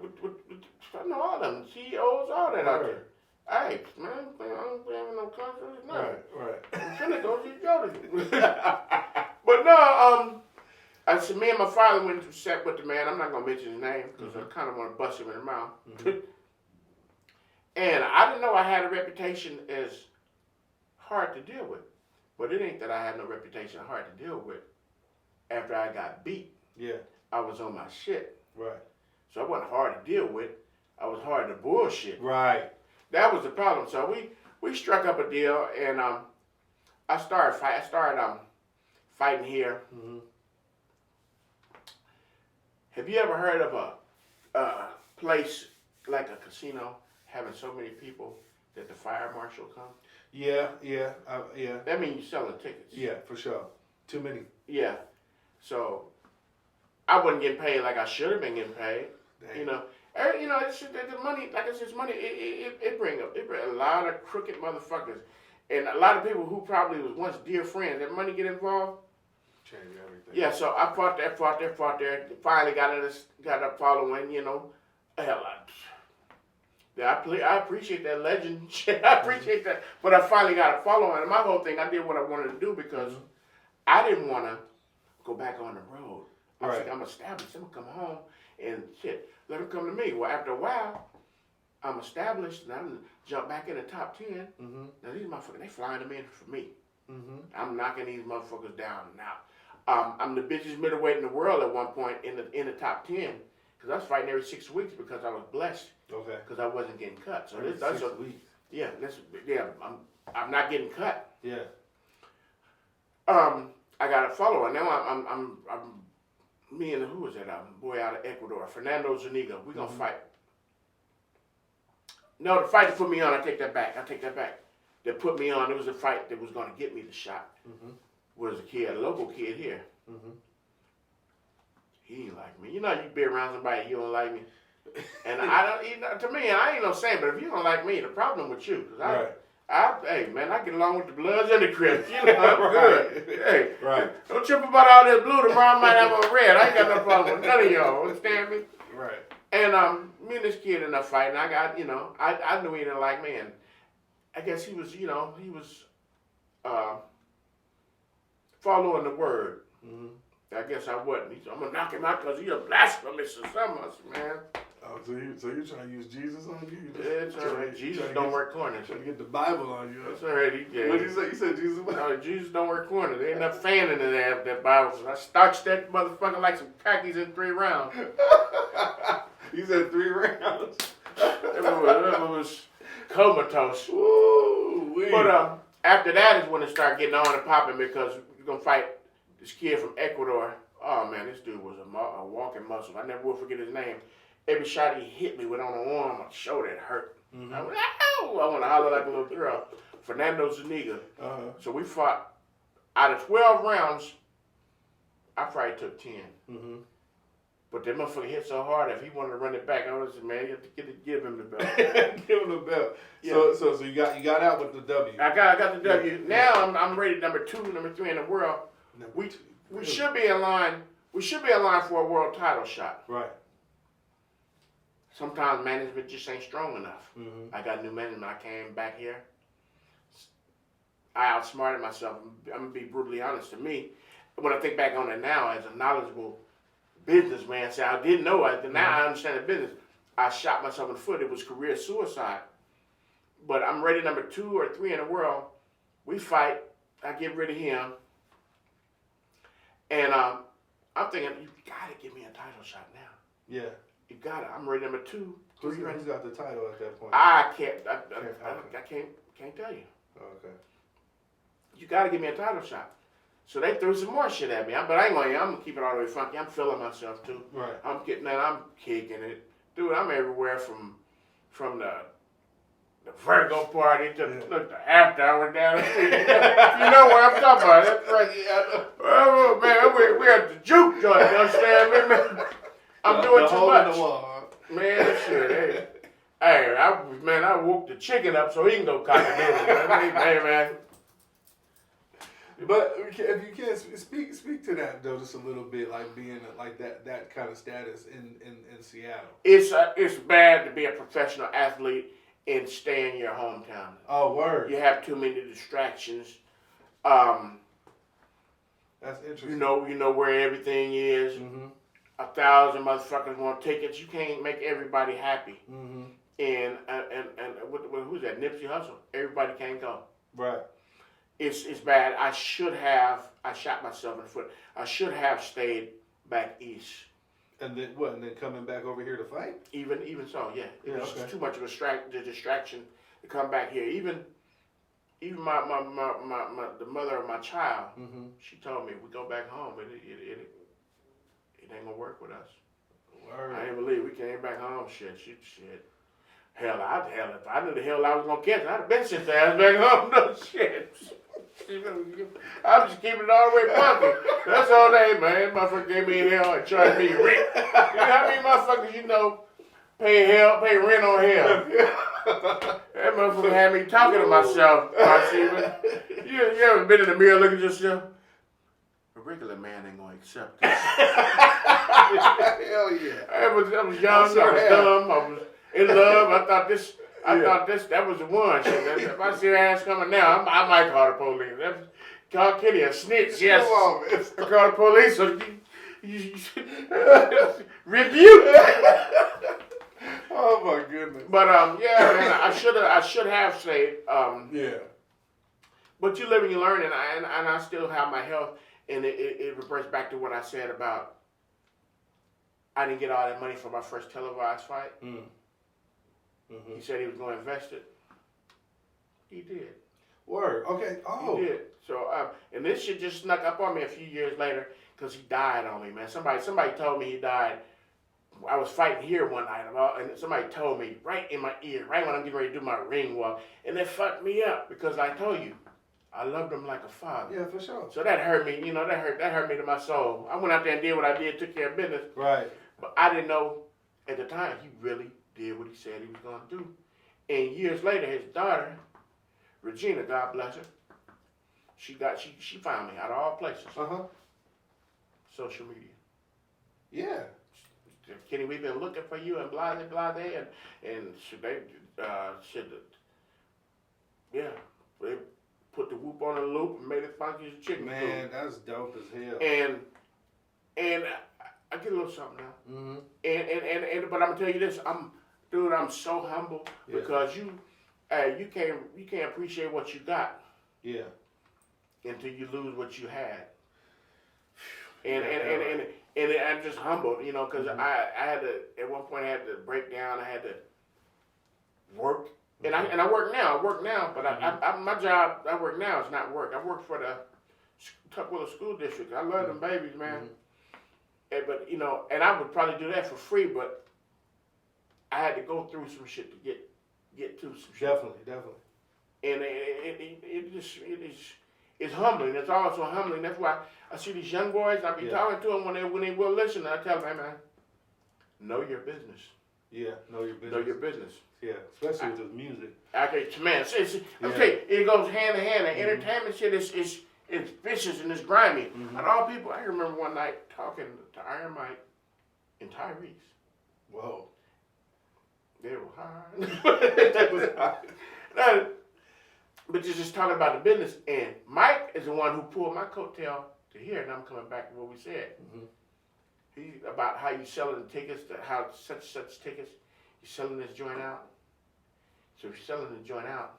I know all them CEOs, all that out there. Hey, man, I don't have no contract, nothing. Right. I'm finna go see Jody. But no, I said, me and my father went to set with the man. I'm not gonna mention his name because I kind of want to bust him in the mouth. Mm-hmm. And I didn't know I had a reputation as hard to deal with, but it ain't that I had no reputation hard to deal with. After I got beat, Yeah. I was on my shit. Right. So I wasn't hard to deal with. I was hard to bullshit. Right. That was the problem. So we struck up a deal, and I started fighting here. Mm-hmm. Have you ever heard of a place like a casino having so many people that the fire marshal comes? Yeah. That means you're selling tickets. Yeah, for sure. Too many. Yeah. So I wasn't getting paid like I should have been getting paid. Damn. It's the money. Like I said, it's money. It bring a lot of crooked motherfuckers, and a lot of people who probably was once dear friends. That money get involved. Change everything. Yeah. So I fought there. Finally got a following. Hell, Yeah, I appreciate that legend. I appreciate that. But I finally got a following. And my whole thing, I did what I wanted to do because I didn't want to go back on the road. I was like, I'm established. I'm going to come home and shit, let them come to me. Well, after a while, I'm established and I'm jump back in the top 10. Now, these motherfuckers, they flying them in for me. I'm knocking these motherfuckers down now. I'm the biggest middleweight in the world at one point in the top 10 because I was fighting every 6 weeks because I was blessed. Okay. Because I wasn't getting cut. So that's 6 weeks. Yeah, I'm not getting cut. Yeah. I got a follower now. I'm me and who was that? Boy out of Ecuador, Fernando Zuniga. We're gonna fight. No, the fight that put me on, I take that back. That put me on, it was a fight that was gonna get me the shot. Was a local kid here. He ain't like me. You know, you be around somebody you don't like me. And I don't, to me, I ain't no saying, but if you don't like me, the problem with you. Cause hey man, I get along with the Bloods and the Crips. You know, I'm good. Hey, don't trip about all this blue. Tomorrow I might have a red. I ain't got no problem with none of y'all. Understand me? Right. And me and this kid in a fight, and I got, I knew he didn't like me, and I guess he was following the word. I guess I wasn't. He said, I'm gonna knock him out because he's a blasphemous or something. I said, man. Oh, so you're trying to use Jesus on you? Yeah, it's all right. Jesus don't work corners. Trying to get the Bible on you. That's all right. What did you say? You said Jesus? No, Jesus don't work corners. There ain't enough fanning in that Bible. So I starched that motherfucker like some khakis in 3 rounds. You said 3 rounds. It was comatose. Ooh, but after that is when it started getting on and popping because we're gonna fight this kid from Ecuador. Oh man, this dude was a walking muscle. I never will forget his name. Every shot he hit me with on the arm, my shoulder, it hurt. I went, ow! I want to holler like a little girl. Fernando Zuniga. So we fought. Out of 12 rounds, I probably took 10. But that motherfucker hit so hard, if he wanted to run it back, I would have said, man, you have to give him the belt. Give him the belt. Yeah. So you got out with the W. I got the W. Now I'm rated number 2, number 3 in the world. We should be in line. We should be in line for a world title shot. Right. Sometimes management just ain't strong enough. I got new management. I came back here. I outsmarted myself. I'm going to be brutally honest. To me, when I think back on it now as a knowledgeable businessman, say I didn't know it. Now I understand the business. I shot myself in the foot. It was career suicide. But I'm rated number 2 or 3 in the world. We fight. I get rid of him. And I'm thinking, you got to give me a title shot now. Yeah. You got it. I'm rated number 2. Who's got the title at that point? I can't tell you. Okay. You got to give me a title shot. So they threw some more shit at me. But I ain't going to. I'm going to keep it all the way funky. I'm feeling myself too. Right. I'm kicking it. Dude, I'm everywhere from the Virgo party to the after I went down the street. You know what I'm talking about. That's right. Oh, man, we're at the juke joint. You understand me, man? I'm doing too much. Man, shit. Hey, I woke the chicken up so he can go cock it in. Hey, man. But if you can speak to that though, just a little bit, like being like that kind of status in Seattle. It's bad to be a professional athlete and stay in your hometown. Oh, word. You have too many distractions. That's interesting. You know where everything is. 1,000 motherfuckers want tickets. You can't make everybody happy. And who's that? Nipsey Hussle. Everybody can't go. Right. It's bad. I shot myself in the foot. I should have stayed back east. And then what? And then coming back over here to fight? Even so, yeah. It was too much of a distraction to come back here. Even my the mother of my child, she told me, we go back home, but it ain't gonna work with us. Word. I ain't believe we came back home. Shit. Hell, if I knew the hell I was gonna catch, I'd have been sent the ass back home. No shit. I'm just keeping it all the way funky. That's all day, man. Motherfucker gave me hell and charged me rent. You know how many motherfuckers pay rent on hell? That motherfucker had me talking to myself. You ever been in the mirror looking at yourself? A regular man ain't gonna accept this. Hell yeah. I was young, I was dumb, In love, I thought that was the one. Shit, if I see her ass coming now, I might call the police. Call Kitty a snitch. Yes. Come on, man. I call the police. So you rebuke. Oh my goodness. But yeah, man, I should have said yeah. But you live and you learn, and I still have my health, and it reverts back to what I said about I didn't get all that money for my first televised fight. Mm-hmm. He said he was going to invest it. He did. Word. Okay. Oh. He did. So and this shit just snuck up on me a few years later because he died on me, man. Somebody told me he died. I was fighting here one night, and somebody told me right in my ear, right when I'm getting ready to do my ring walk, and it fucked me up because I told you, I loved him like a father. Yeah, for sure. So that hurt me, that hurt me to my soul. I went out there and did what I did, took care of business. Right. But I didn't know at the time he really did what he said he was going to do. And years later, his daughter, Regina, God bless her, she found me out of all places. Social media. Yeah. Kenny, we've been looking for you and blah, blah, blah, and they put the whoop on the loop and made it funky as a chicken. Man, that's dope as hell. And I get a little something now. Mm-hmm. And but I'm gonna tell you this, I'm so humble because you can't appreciate what you got. Yeah. Until you lose what you had. And I'm just humbled, because I had to, at one point I had to break down, I had to work. And I work now, but my job, I work now, is not work. I work for the Tukwila School District. I love them babies, man. But, and I would probably do that for free, but I had to go through some shit to get to some shit. Definitely. And it's humbling. It's also humbling. That's why I see these young boys. I be talking to them when they will listen. I tell them, hey, man, know your business. Yeah, know your business. Know your business. Yeah, especially with the music. Okay, man. It goes hand in hand. The entertainment shit is vicious and it's grimy. And all people. I remember one night talking to Iron Mike and Tyrese. Whoa. They were high. That was high. But you're just talking about the business, and Mike is the one who pulled my coattail to here, and I'm coming back to what we said. He about how you selling the tickets, how such tickets, you're selling this joint out. So if you're selling the joint out,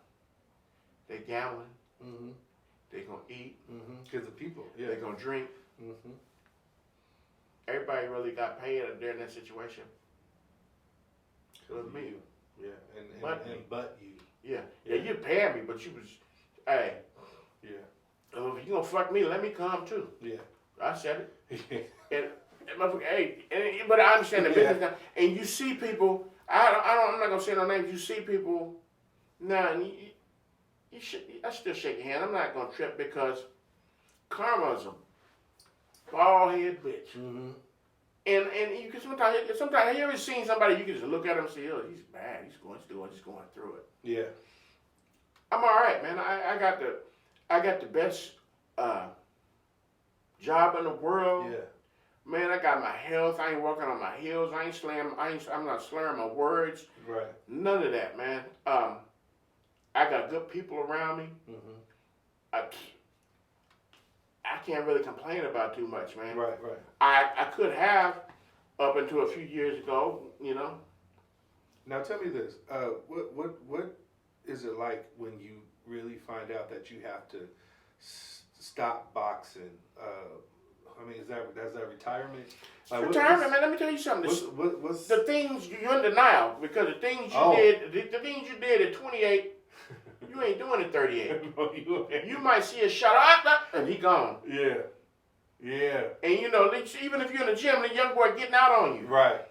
they're gambling, they're gonna eat, because the people, they're gonna drink. Everybody really got paid during that situation. With me. Yeah, and but you. Yeah, you paying me, but you was, hey. Yeah. If you gonna fuck me, let me come too. Yeah. I said it. But I understand the business now. And you see people, I'm not gonna say no names, you see people now, and I still shake your hand. I'm not gonna trip because karma's a bald head bitch. And you can sometimes you ever seen somebody, you can just look at him and say, oh, he's bad, he's going through it. Yeah. I'm all right, man. I got the best job in the world. Yeah. Man, I got my health. I ain't walking on my heels. I'm not slurring my words. Right. None of that, man. I got good people around me. I can't really complain about too much, man. Right. I could have up until a few years ago, Now tell me this: what is it like when you really find out that you have to stop boxing? I mean, is that retirement? Like, retirement, man. Let me tell you something. What's the things you're in denial because the things you did at 28. You ain't doing it 38. No, you ain't. You might see a shot and he gone. Yeah. And even if you're in the gym, the young boy getting out on you. Right.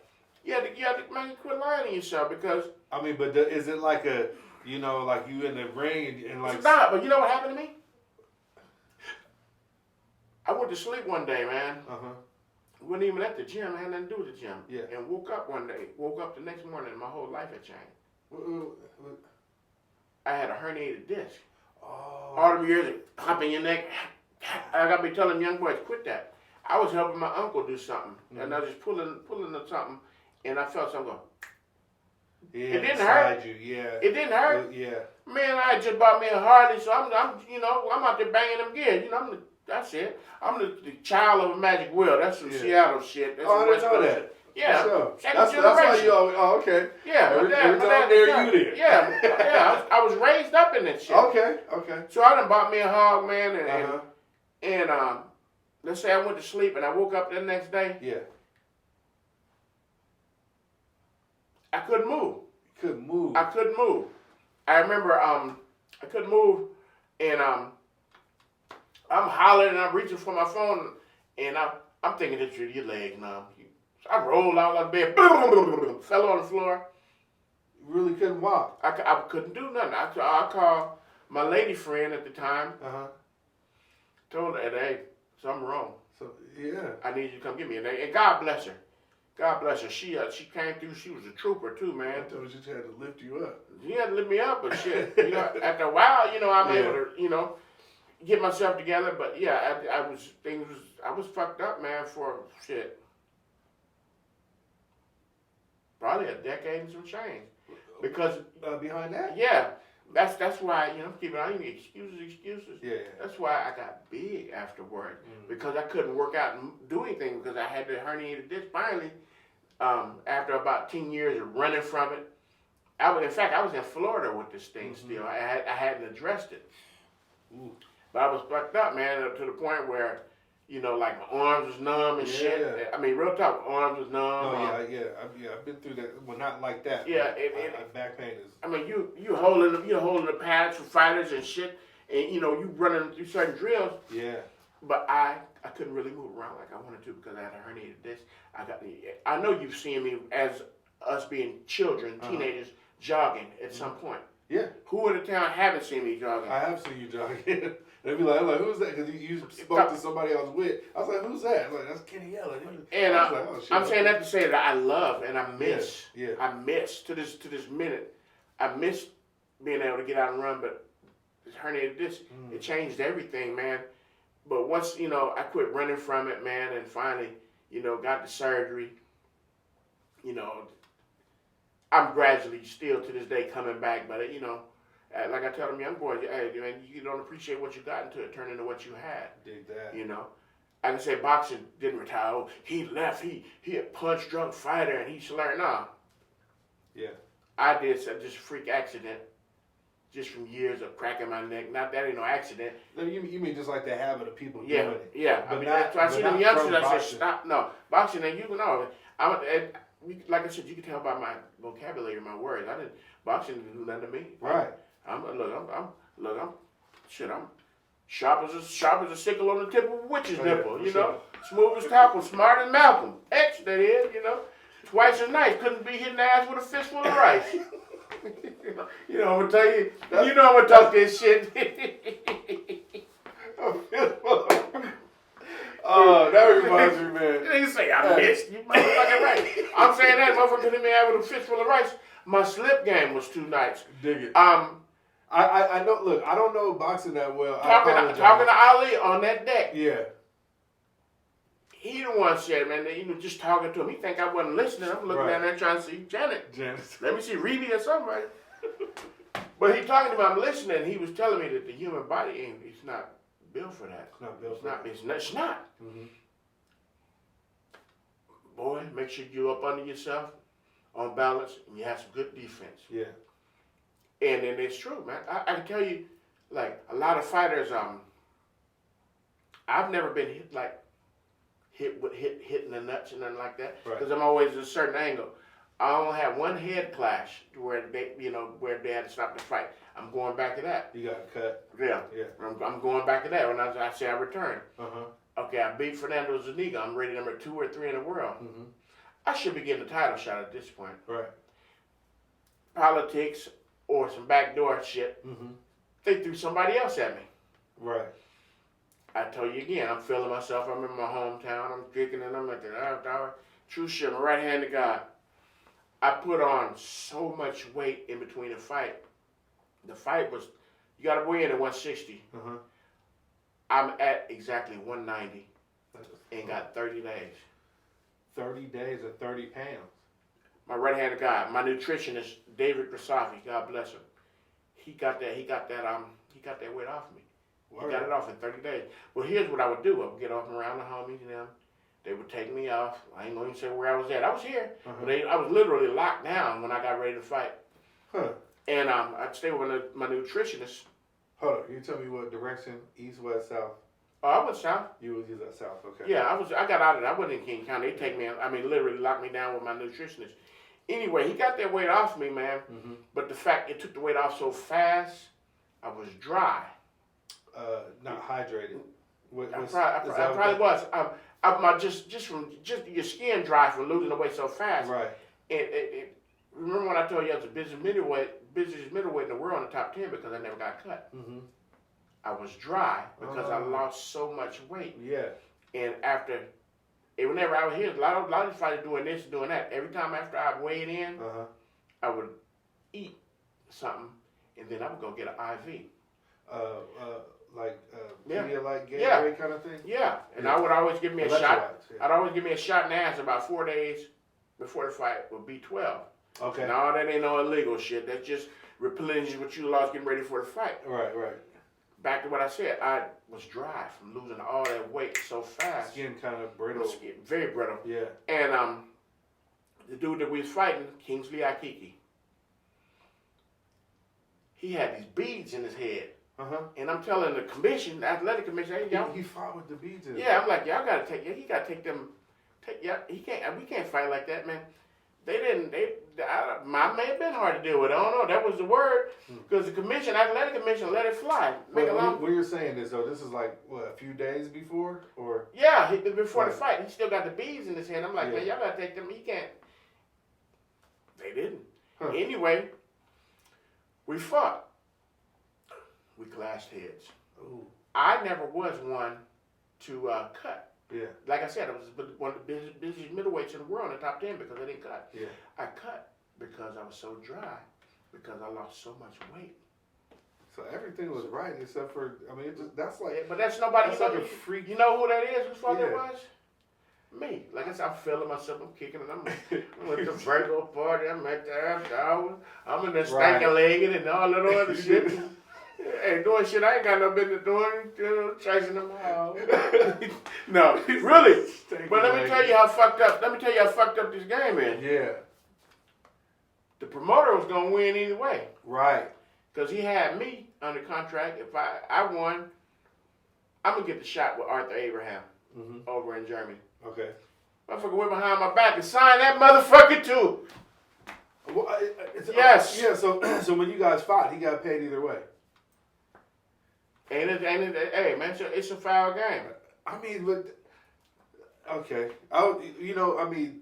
You have to man, quit lying to yourself because. I mean, but is it like like you in the ring and like? It's not. But you know what happened to me? I went to sleep one day, man. Wasn't even at the gym. I had nothing to do with the gym. Yeah. And woke up the next morning, and my whole life had changed. I had a herniated disc. Oh. All them years of popping your neck. I got to be telling young boys, quit that. I was helping my uncle do something, and I was just pulling at something, and I felt something go. It didn't hurt. You. Yeah. It didn't hurt. Yeah. Man, I just bought me a Harley, so I'm out there banging them gears. That's it. I'm the child of a magic wheel. That's some Seattle shit. That's I didn't know that. Shit. Yeah, that's why you. Oh, okay. Yeah, every time there you did. Yeah. I was raised up in that shit. Okay. So I done bought me a hog, man, and let's say I went to sleep and I woke up the next day. Yeah. I couldn't move. Couldn't move. I couldn't move. I remember I couldn't move, and I'm hollering and I'm reaching for my phone, and I'm thinking it's your legs now. So I rolled out of bed, fell on the floor. You really couldn't walk. I couldn't do nothing. I called my lady friend at the time. Told her, hey, something wrong. So yeah, I need you to come get me. And God bless her. God bless her. She came through. She was a trooper too, man. I told you she had to lift you up. She had to lift me up, but shit. After a while, I'm able to, get myself together. But yeah, I was fucked up, man, for shit. Probably a decade and some change. Because behind that? Yeah. That's why, keep it on excuses. Yeah. That's why I got big afterward. Because I couldn't work out and do anything because I had the herniated disc. Finally, after about 10 years of running from it, I was in Florida with this thing still. I hadn't addressed it. Ooh. But I was fucked up, man, to the point where, like my arms was numb and shit. I mean, real talk, arms was numb. Oh, yeah. I've been through that. Well, not like that. Yeah. Back pain is... I mean, you holding the pads for fighters and shit, and, you running through certain drills. Yeah. But I couldn't really move around like I wanted to because I had a herniated disc. I know you've seen me as us being children, teenagers, jogging at some point. Yeah. Who in the town haven't seen me jogging? I have seen you jogging. They'd be like, who's that? Because you spoke to somebody I was with. I was like, who's that? I was like, that's Kenny Ellis. And I was like, oh, shit. I'm saying that to say that I love and I miss. Yeah. I miss to this minute. I miss being able to get out and run, but this herniated disc, it changed everything, man. But once, I quit running from it, man, and finally, got the surgery, I'm gradually still to this day coming back, but, like I tell them young boys, hey, man, you don't appreciate what you got until it turned into what you had. Dig that. I can say boxing didn't retire. Oh, he left. He a punch drunk fighter and he slurred. Nah. Yeah. I did just a freak accident, just from years of cracking my neck. Not that ain't no accident. No, you mean just like the habit of people doing it? Yeah. But So I see them youngsters. I said, stop. No, boxing. And you know, like I said, you can tell by my vocabulary, my words. Boxing didn't do nothing to me. Right. I'm sharp as a sickle on the tip of a witch's nipple, Smooth as Talcum, smart as Malcolm. X, that is, Twice as nice, couldn't be hitting ass with a fistful of rice. I'm gonna tell you, I'm gonna talk this shit. Oh, that reminds me, man. They say I missed. You motherfucking right. I'm saying that motherfucker hit me out with a fistful of rice. My slip game was 2 nights. Dig it. I know. Look, I don't know boxing that well. Talking to Ali on that deck. Yeah. He the one said, man, just talking to him. He think I wasn't listening. I'm looking down there trying to see Janet. Let me see Reedy or somebody. But he talking to me. I'm listening. He was telling me that the human body it's not built for that. It's not built for that. It's not. Mm-hmm. Boy, make sure you up under yourself, on balance, and you have some good defense. Yeah. And it's true, man. I can tell you, like, a lot of fighters, I've never been hitting the nuts and nothing like that. Because I'm always at a certain angle. I only have one head clash where they had to stop the fight. I'm going back to that. You got cut. Yeah. I'm going back to that when I say I return. Uh-huh. Okay, I beat Fernando Zuniga. I'm rated number 2 or 3 in the world. Mm-hmm. I should be getting a title shot at this point. Right. Politics or some backdoor shit. Mm-hmm. They threw somebody else at me. Right. I tell you again, I'm feeling myself. I'm in my hometown. I'm kicking and I'm at the true shit. My right hand to God. I put on so much weight in between the fight. The fight was, you got to weigh in at 160. Uh-huh. I'm at exactly 190 and got 30 days. 30 days or 30 pounds? my right-handed guy, my nutritionist, David Grasafi, God bless him. He got that weight off me. He got it off in 30 days. Well, here's what I would do. I would get off around the homies and them. They would take me off. I ain't going to even say where I was at. I was here. But I was literally locked down when I got ready to fight. Huh. And I'd stay with my nutritionist. Hold on. You tell me what direction? East, west, south? Oh, I was south. You was at south, okay. Yeah, I got out of it. I wasn't in King County. They take me, literally locked me down with my nutritionist. Anyway, he got that weight off me, man. But the fact it took the weight off so fast, I was dry. Not hydrated. I probably was. Just your skin dry from losing the weight so fast. Right. Remember when I told you I was the busiest middleweight in the world in the top 10 because I never got cut. I was dry because I lost so much weight. Yeah. And whenever I was here, a lot of these fighters doing this, doing that. Every time after I weighed in, I would eat something, and then I would go get an IV. Pedialyte, Gatorade kind of thing? Yeah, and I would always give me a shot. Yeah. I'd always give me a shot in the ass about 4 days before the fight with B12. Okay. No, that ain't no illegal shit. That's just replenishing what you lost getting ready for the fight. Right. Back to what I said, I was dry from losing all that weight so fast. Skin kind of brittle. Skin, very brittle. Yeah. And the dude that we was fighting, Kingsley Aikiki, he had these beads in his head. And I'm telling the commission, the athletic commission, hey, y'all. He fought with the beads in. Yeah, I'm like, y'all gotta take. He gotta take them. He can't. We can't fight like that, man. They didn't. I may have been hard to deal with. I don't know. That was the word because the commission, athletic commission, let it fly. What you're saying is though, this is like what, a few days before, or before the fight, he still got the beads in his hand. I'm like, man, y'all gotta take them. He can't. They didn't. Anyway, we fought. We clashed heads. Ooh. I never was one to cut. Yeah. Like I said, I was one of the busiest middleweights in the world in the top 10 because I didn't cut. Yeah. I cut because I was so dry, because I lost so much weight. So everything was right except for, that's like. Yeah, but that's nobody. That's like a freak. You know who that is? Whose fault it was? Me. Like I said, I'm feeling myself. I'm kicking it. I'm at the Virgo party. I'm at the I'm in the stanky legged and all that other shit. Hey, doing shit I ain't got no business doing, chasing them out. No, really. But let me tell you how fucked up. This game is. Yeah. The promoter was gonna win either way. Right. Because he had me under contract. If I won, I'm gonna get the shot with Arthur Abraham over in Germany. Okay. Motherfucker went behind my back and signed that motherfucker too. Well, yes. Yeah. So when you guys fought, he got paid either way. Ain't it, hey man, it's a foul game. Look, okay.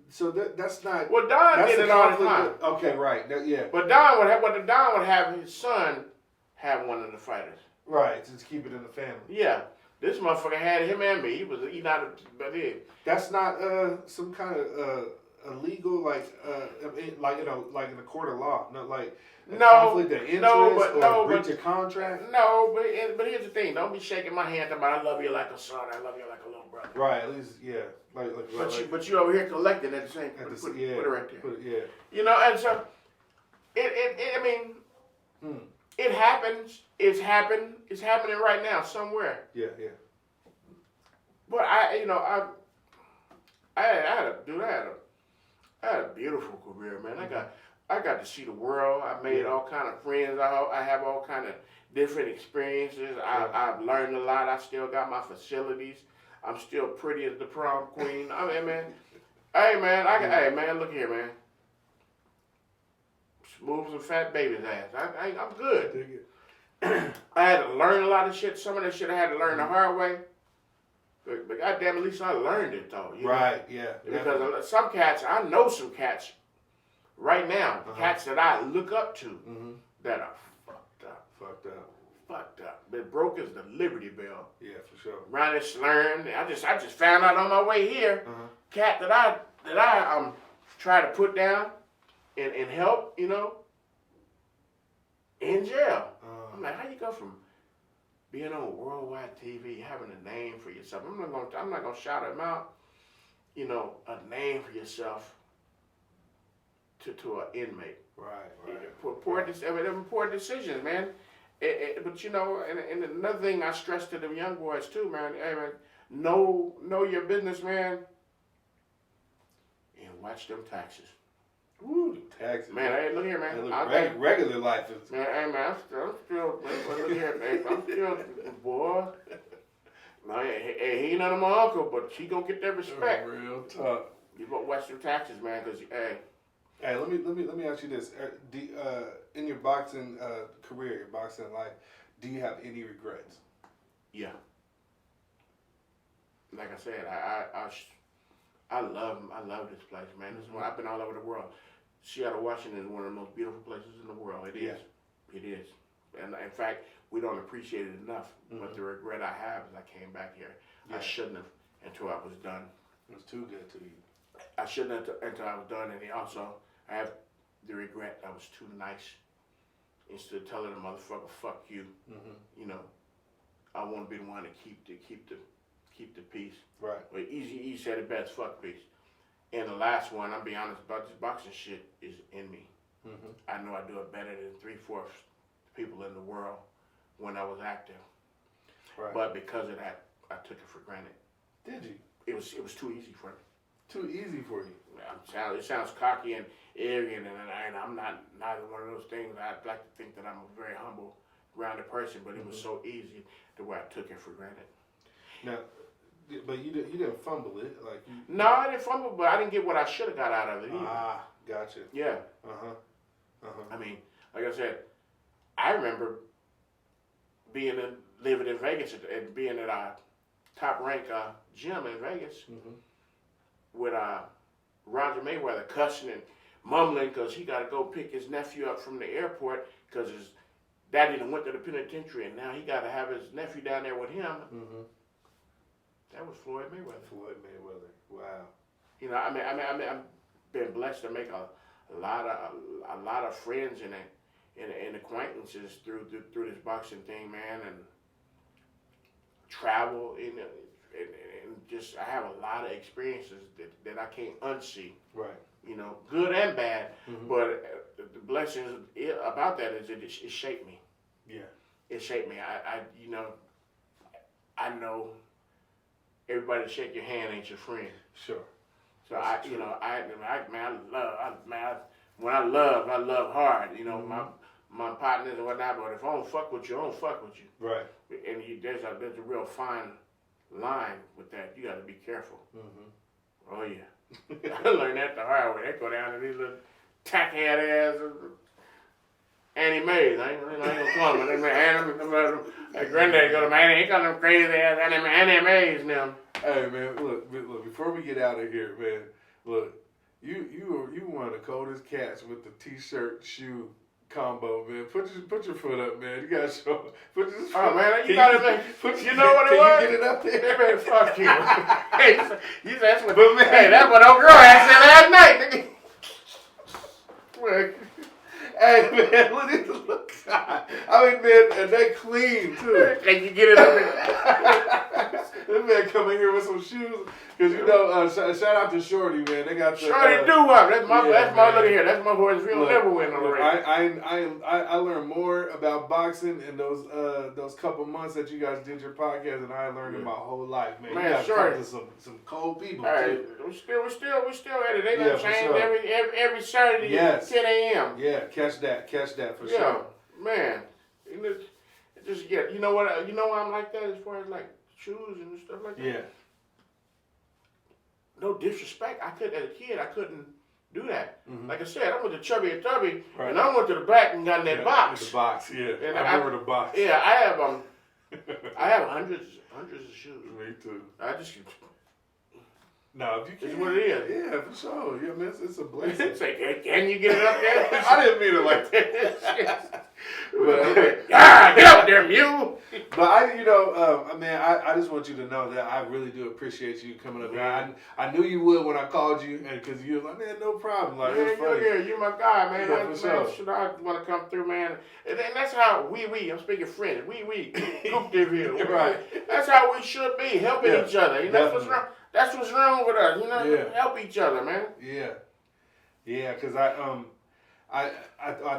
So that's not. Well, Don did it all the time. Okay, right. Yeah. But Don would have his son have one of the fighters. Right, just keep it in the family. Yeah. This motherfucker had him and me. He was eating out of That's not some kind of illegal like in the court of law. Not like. Conflict of interest or breach of contract? No, but here's the thing. Don't be shaking my hand about I love you like a son, I love you like a little brother. Right, at least, yeah. But you over here collecting at the same time. Put it right there. You know, and so, it happens. It's happening right now somewhere. Yeah. But I had a beautiful career, man. I got to see the world. I made all kind of friends. I have all kind of different experiences. I've learned a lot. I still got my facilities. I'm still pretty as the prom queen. Hey man, look here, man. Smooth some fat baby's ass. I'm good. I had to learn a lot of shit. Some of that shit I had to learn the hard way. But goddamn, at least I learned it though. Right, yeah. Because some cats, I know some cats right now, cats that I look up to that are fucked up. They're broke as the Liberty Bell. Yeah, for sure. Ronnie Slurn. I just found out on my way here, cat that I try to put down and help, in jail. I'm like, how you go from being on worldwide TV, having a name for yourself? I'm not gonna shout him out. A name for yourself to an inmate. Right. Important decisions, man. But you know, and another thing I stress to them young boys too, man. Hey, man, know your business, man, and watch them taxes. Woo, taxes. Man, hey, look here, man. Hey, regular life is. Man, hey, man, I'm still, man, look here, man. I'm still, boy. Man, he ain't none of my uncle, but he gonna get that respect. Real tough. You gonna watch them taxes, man, cause hey. Hey, let me ask you this: in your boxing career, your boxing life, do you have any regrets? Yeah. Like I said, I love this place, man. This is one, I've been all over the world. Seattle, Washington is one of the most beautiful places in the world. It is. It is. And in fact, we don't appreciate it enough. But the regret I have is I came back here. I shouldn't have until I was done. It was too good to you. I shouldn't have until I was done. And also, I have the regret I was too nice. Instead of telling the motherfucker, fuck you, you know, I want to be the one to keep the peace. Right. But Easy said it best, fuck peace. And the last one, I'll be honest about this boxing shit, is in me. I know I do it better than 3/4 people in the world when I was active. Right. But because of that, I took it for granted. Did you? It was too easy for me. Too easy for you. It sounds cocky and arrogant, and I'm not neither one of those things. I'd like to think that I'm a very humble, grounded person, but it was so easy the way I took it for granted. Now, but you didn't fumble it, like you. No, I didn't fumble, but I didn't get what I should have got out of it either. Ah, gotcha. Yeah. I mean, like I said, I remember living in Vegas and being at our top ranked gym in Vegas with Roger Mayweather cussing and mumbling because he got to go pick his nephew up from the airport because his daddy done went to the penitentiary and now he got to have his nephew down there with him. That was Floyd Mayweather. Floyd Mayweather. Wow. You know, I mean, I've been blessed to make a lot of friends and acquaintances through this boxing thing, man, and travel and just I have a lot of experiences that I can't unsee. Right. You know, good and bad. But the blessings about that is it shaped me. Yeah. It shaped me. I know everybody that shake your hand ain't your friend. Sure. So when I love hard. You know, my partners and whatnot. But if I don't fuck with you, I don't fuck with you. Right. And there's a real fine line with that. You got to be careful. Oh yeah, I learned that the hard way. They go down to these little tack-head ass Annie Mae's. I ain't gonna call them. My granddaddy go to man. He call them crazy ass Annie Mae's now. Hey man, look. Before we get out of here, man, look. You one of the coldest cats with the t-shirt shoe combo, man. Put your foot up, man. You gotta show. Put your foot. Oh man, you gotta make. You know what it was? Can you get it up there? Man, fuck you. Hey, that's what. But man, hey, that's what old girl had said last night. Hey man, look at the look. I mean, man, and they clean too. Can you get it up there? This man come in here with some shoes, cause you know, shout out to Shorty, man. They got the, Shorty do what? That's my man. look here. That's my boy. He'll never win on the race. I learned more about boxing in those couple months that you guys did your podcast than I learned in my whole life, man. Man, you guys Shorty. talk to some cold people Hey, too. we still at it. They done for changed sure. every Saturday at 10 a.m. Yeah, catch that for sure. Man. It just you know what? You know why I'm like that as far as like shoes and stuff like that. Yeah. No disrespect. As a kid, I couldn't do that. Like I said, I went to Chubby and Tubby, and I went to the back and got in that box. The box, yeah. And I remember the box. Yeah, I have hundreds of shoes. Me too. I just. No, if you can. It's what it is. Yeah, for sure. Yeah, man, it's a blessing. It's like, can you get it up there? I didn't mean it like that. But, get up there, mule. But I just want you to know that I really do appreciate you coming up here. I knew you would when I called you, and because you was like, man, no problem. Like, Man, it's funny. you're my guy, man. Yeah, for sure. Should I want to come through, man? And that's how I'm speaking French. Coupe de ville. Right. That's how we should be, helping each other. You know, definitely. that's what's wrong with us. You know, Yeah. help each other, man. Yeah. Yeah, because I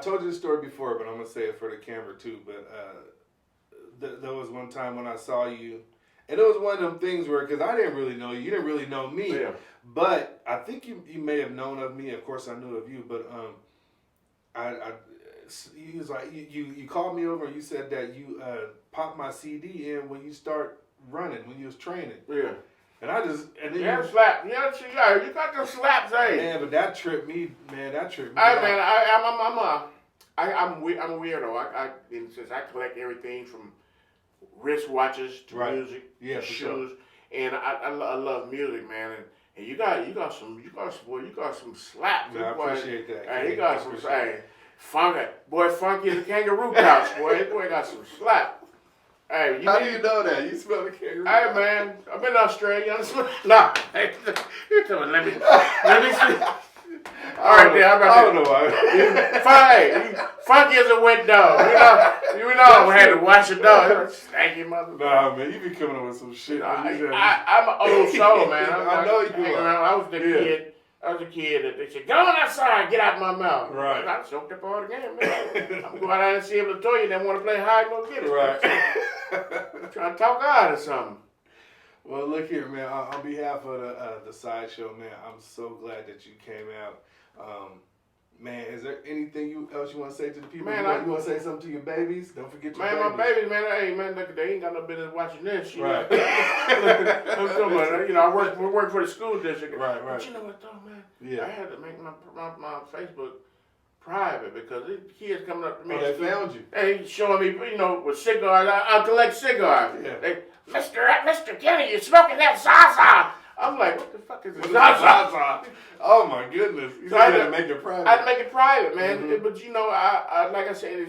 told you the story before, but I'm gonna say it for the camera too. But there was one time when I saw you, and it was one of them things where, because I didn't really know you, you didn't really know me, Yeah. but I think you may have known of me. Of course, I knew of you, but I you was like you called me over and you said that you popped my CD in when you start running, when you was training. Yeah. And I just and then Yeah, slap. Yeah, you got them slaps, hey. man, but that tripped me, man. That tripped me. Hey, out. man, I'm a weirdo. And since I collect everything from wristwatches to Right. music, Yeah, to for shoes, and I love music, man. And you got some slaps. No, I boy. appreciate that. Hey, you King. I got some, appreciate hey, funky as a kangaroo couch, boy. This boy got some slap. Hey, How do you know that? You smell the kangaroo. Hey, man, I've been to Australia. You understand? Nah, hey, you tell me, let me see. All right, there. I don't know why. Funky as a wet dog. You know, we had to wash the dog. Stanky mother. Nah, man, you be coming up with some shit. I'm an old soul, man. I know you are. I was the kid. I was a kid that they said, "Go on outside, get out of my mouth." Right. I soaked up all the game, man. I'm going out and see if Latoya didn't want to play hide and go get it. Right. Trying to talk out or something. Well, look here, man. On behalf of the sideshow, man, I'm so glad that you came out. Man, is there anything else you want to say to the people? Man, you want to say something to your babies? Don't forget your babies. Man, my babies, man, hey, man, look, they ain't got no business watching this. Right. I'm talking about, I work for the school district. Right. But you know what, though, man? Yeah. I had to make my Facebook private because these kids coming up to me. Oh, they found you. They showing me, with cigars. I collect cigars. Yeah. They, Mr. Kenny, you smoking that Zaza? I'm like, what the fuck is this Zaza? Oh my goodness! You So I had had to make it private. I had to make it private, man. Mhm. But I like I said,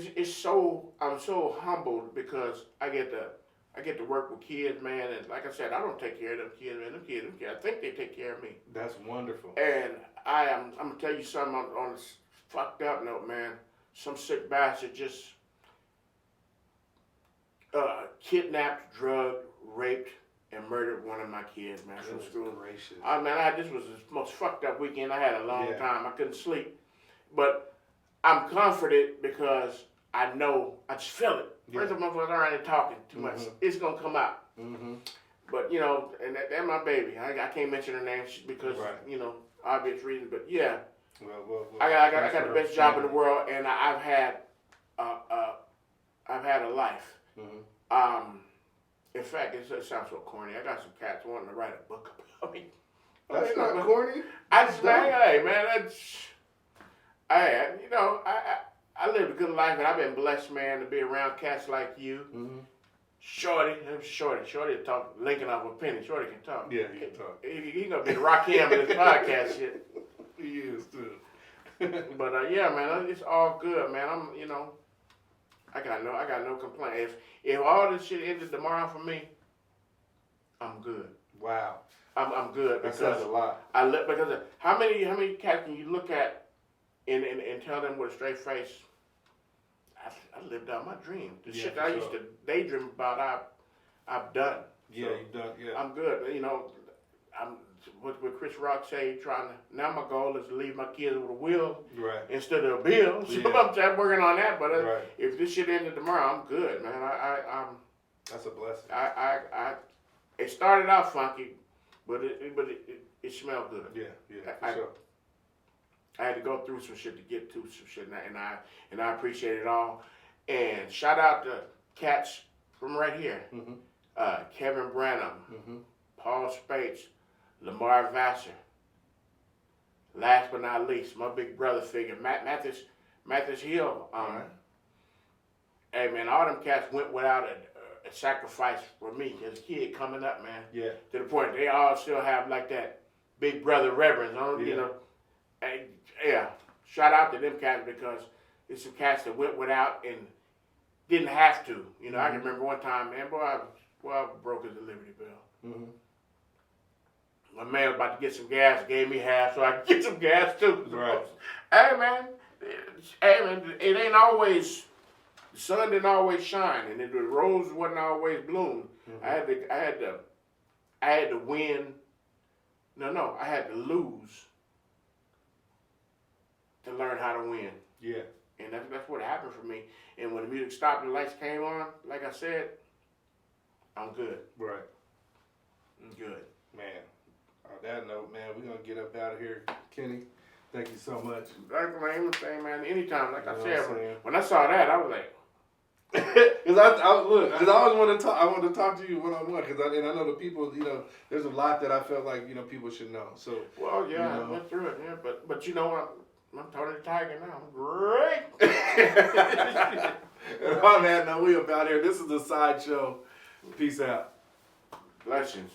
I'm so humbled because I get to work with kids, man. And like I said, I don't take care of them kids, man. Them kids, I think they take care of me. That's wonderful. And I'm gonna tell you something on this fucked up note, man. Some sick bastard just kidnapped, drugged, raped, and murdered one of my kids, man, from school. Gracious. This was the most fucked up weekend I had in a long Yeah. time. I couldn't sleep. But I'm comforted because I know, I just feel it. Yeah. First of all, I ain't talking too much. Mhm. It's going to come out. Mm-hmm. But, and that's my baby. I can't mention her name because, Right. obvious reasons. But, yeah, Well, I got the best job in the world, and I've had a life. Mm-hmm. In fact, it sounds so corny. I got some cats wanting to write a book about me. That's not corny. I just, hey, man, I lived a good life, and I've been blessed, man, to be around cats like you. Mm-hmm. Shorty talk, linking up with Penny. Shorty can talk. Yeah, he can talk. He gonna be the Rakim in this podcast shit. He is too. But yeah, man, it's all good, man. I got no complaint. If all this shit ended tomorrow for me, I'm good. Wow. I'm good That because says a lot. because how many cats can you look at and tell them with a straight face, I lived out my dream. The shit that I used to daydream about, I've done. Yeah, So you've done. Yeah. I'm good. I'm what Chris Rock say. Now my goal is to leave my kids with a will Right. instead of a bill. So Yeah. I'm working on that. But Right. if this shit ended tomorrow, I'm good, man. That's a blessing. It started out funky, but it smelled good. Yeah, for sure. I had to go through some shit to get to some shit, and I appreciate it all. And shout out to cats from right here, Mm-hmm. Kevin Branham, Mm-hmm. Paul Spates, Lamar Vassar. Last but not least, my big brother figure, Mathis Hill. Right. Hey man, all them cats went without a sacrifice for me as a kid coming up, man. Yeah. To the point they all still have like that big brother reverence, Yeah. Hey, yeah. Shout out to them cats because it's some cats that went without and didn't have to. I can remember one time, man, I broke as a Liberty Bell. Mm-hmm. My man was about to get some gas, gave me half so I could get some gas too. Right. Hey man, it ain't always, the sun didn't always shine and the rose wasn't always bloom. Mm-hmm. I had to win. No, I had to lose to learn how to win. Yeah. And that's what happened for me. And when the music stopped and the lights came on, like I said, I'm good. Right. I'm good. Man. On that note, man, we're going to get up out of here. Kenny, thank you so much. Like my anything, man. Anytime, like You I know said, what I'm saying? when I saw that, I was like, Because I always want to talk. I want to talk to you one on one. Because I know the people. There's a lot that I felt like people should know. So. well, yeah, I went through it, yeah. But you know what? I'm Tony the Tiger now. I'm great. And on that note, we up out here. This is the Cide Show. Peace out. Blessings.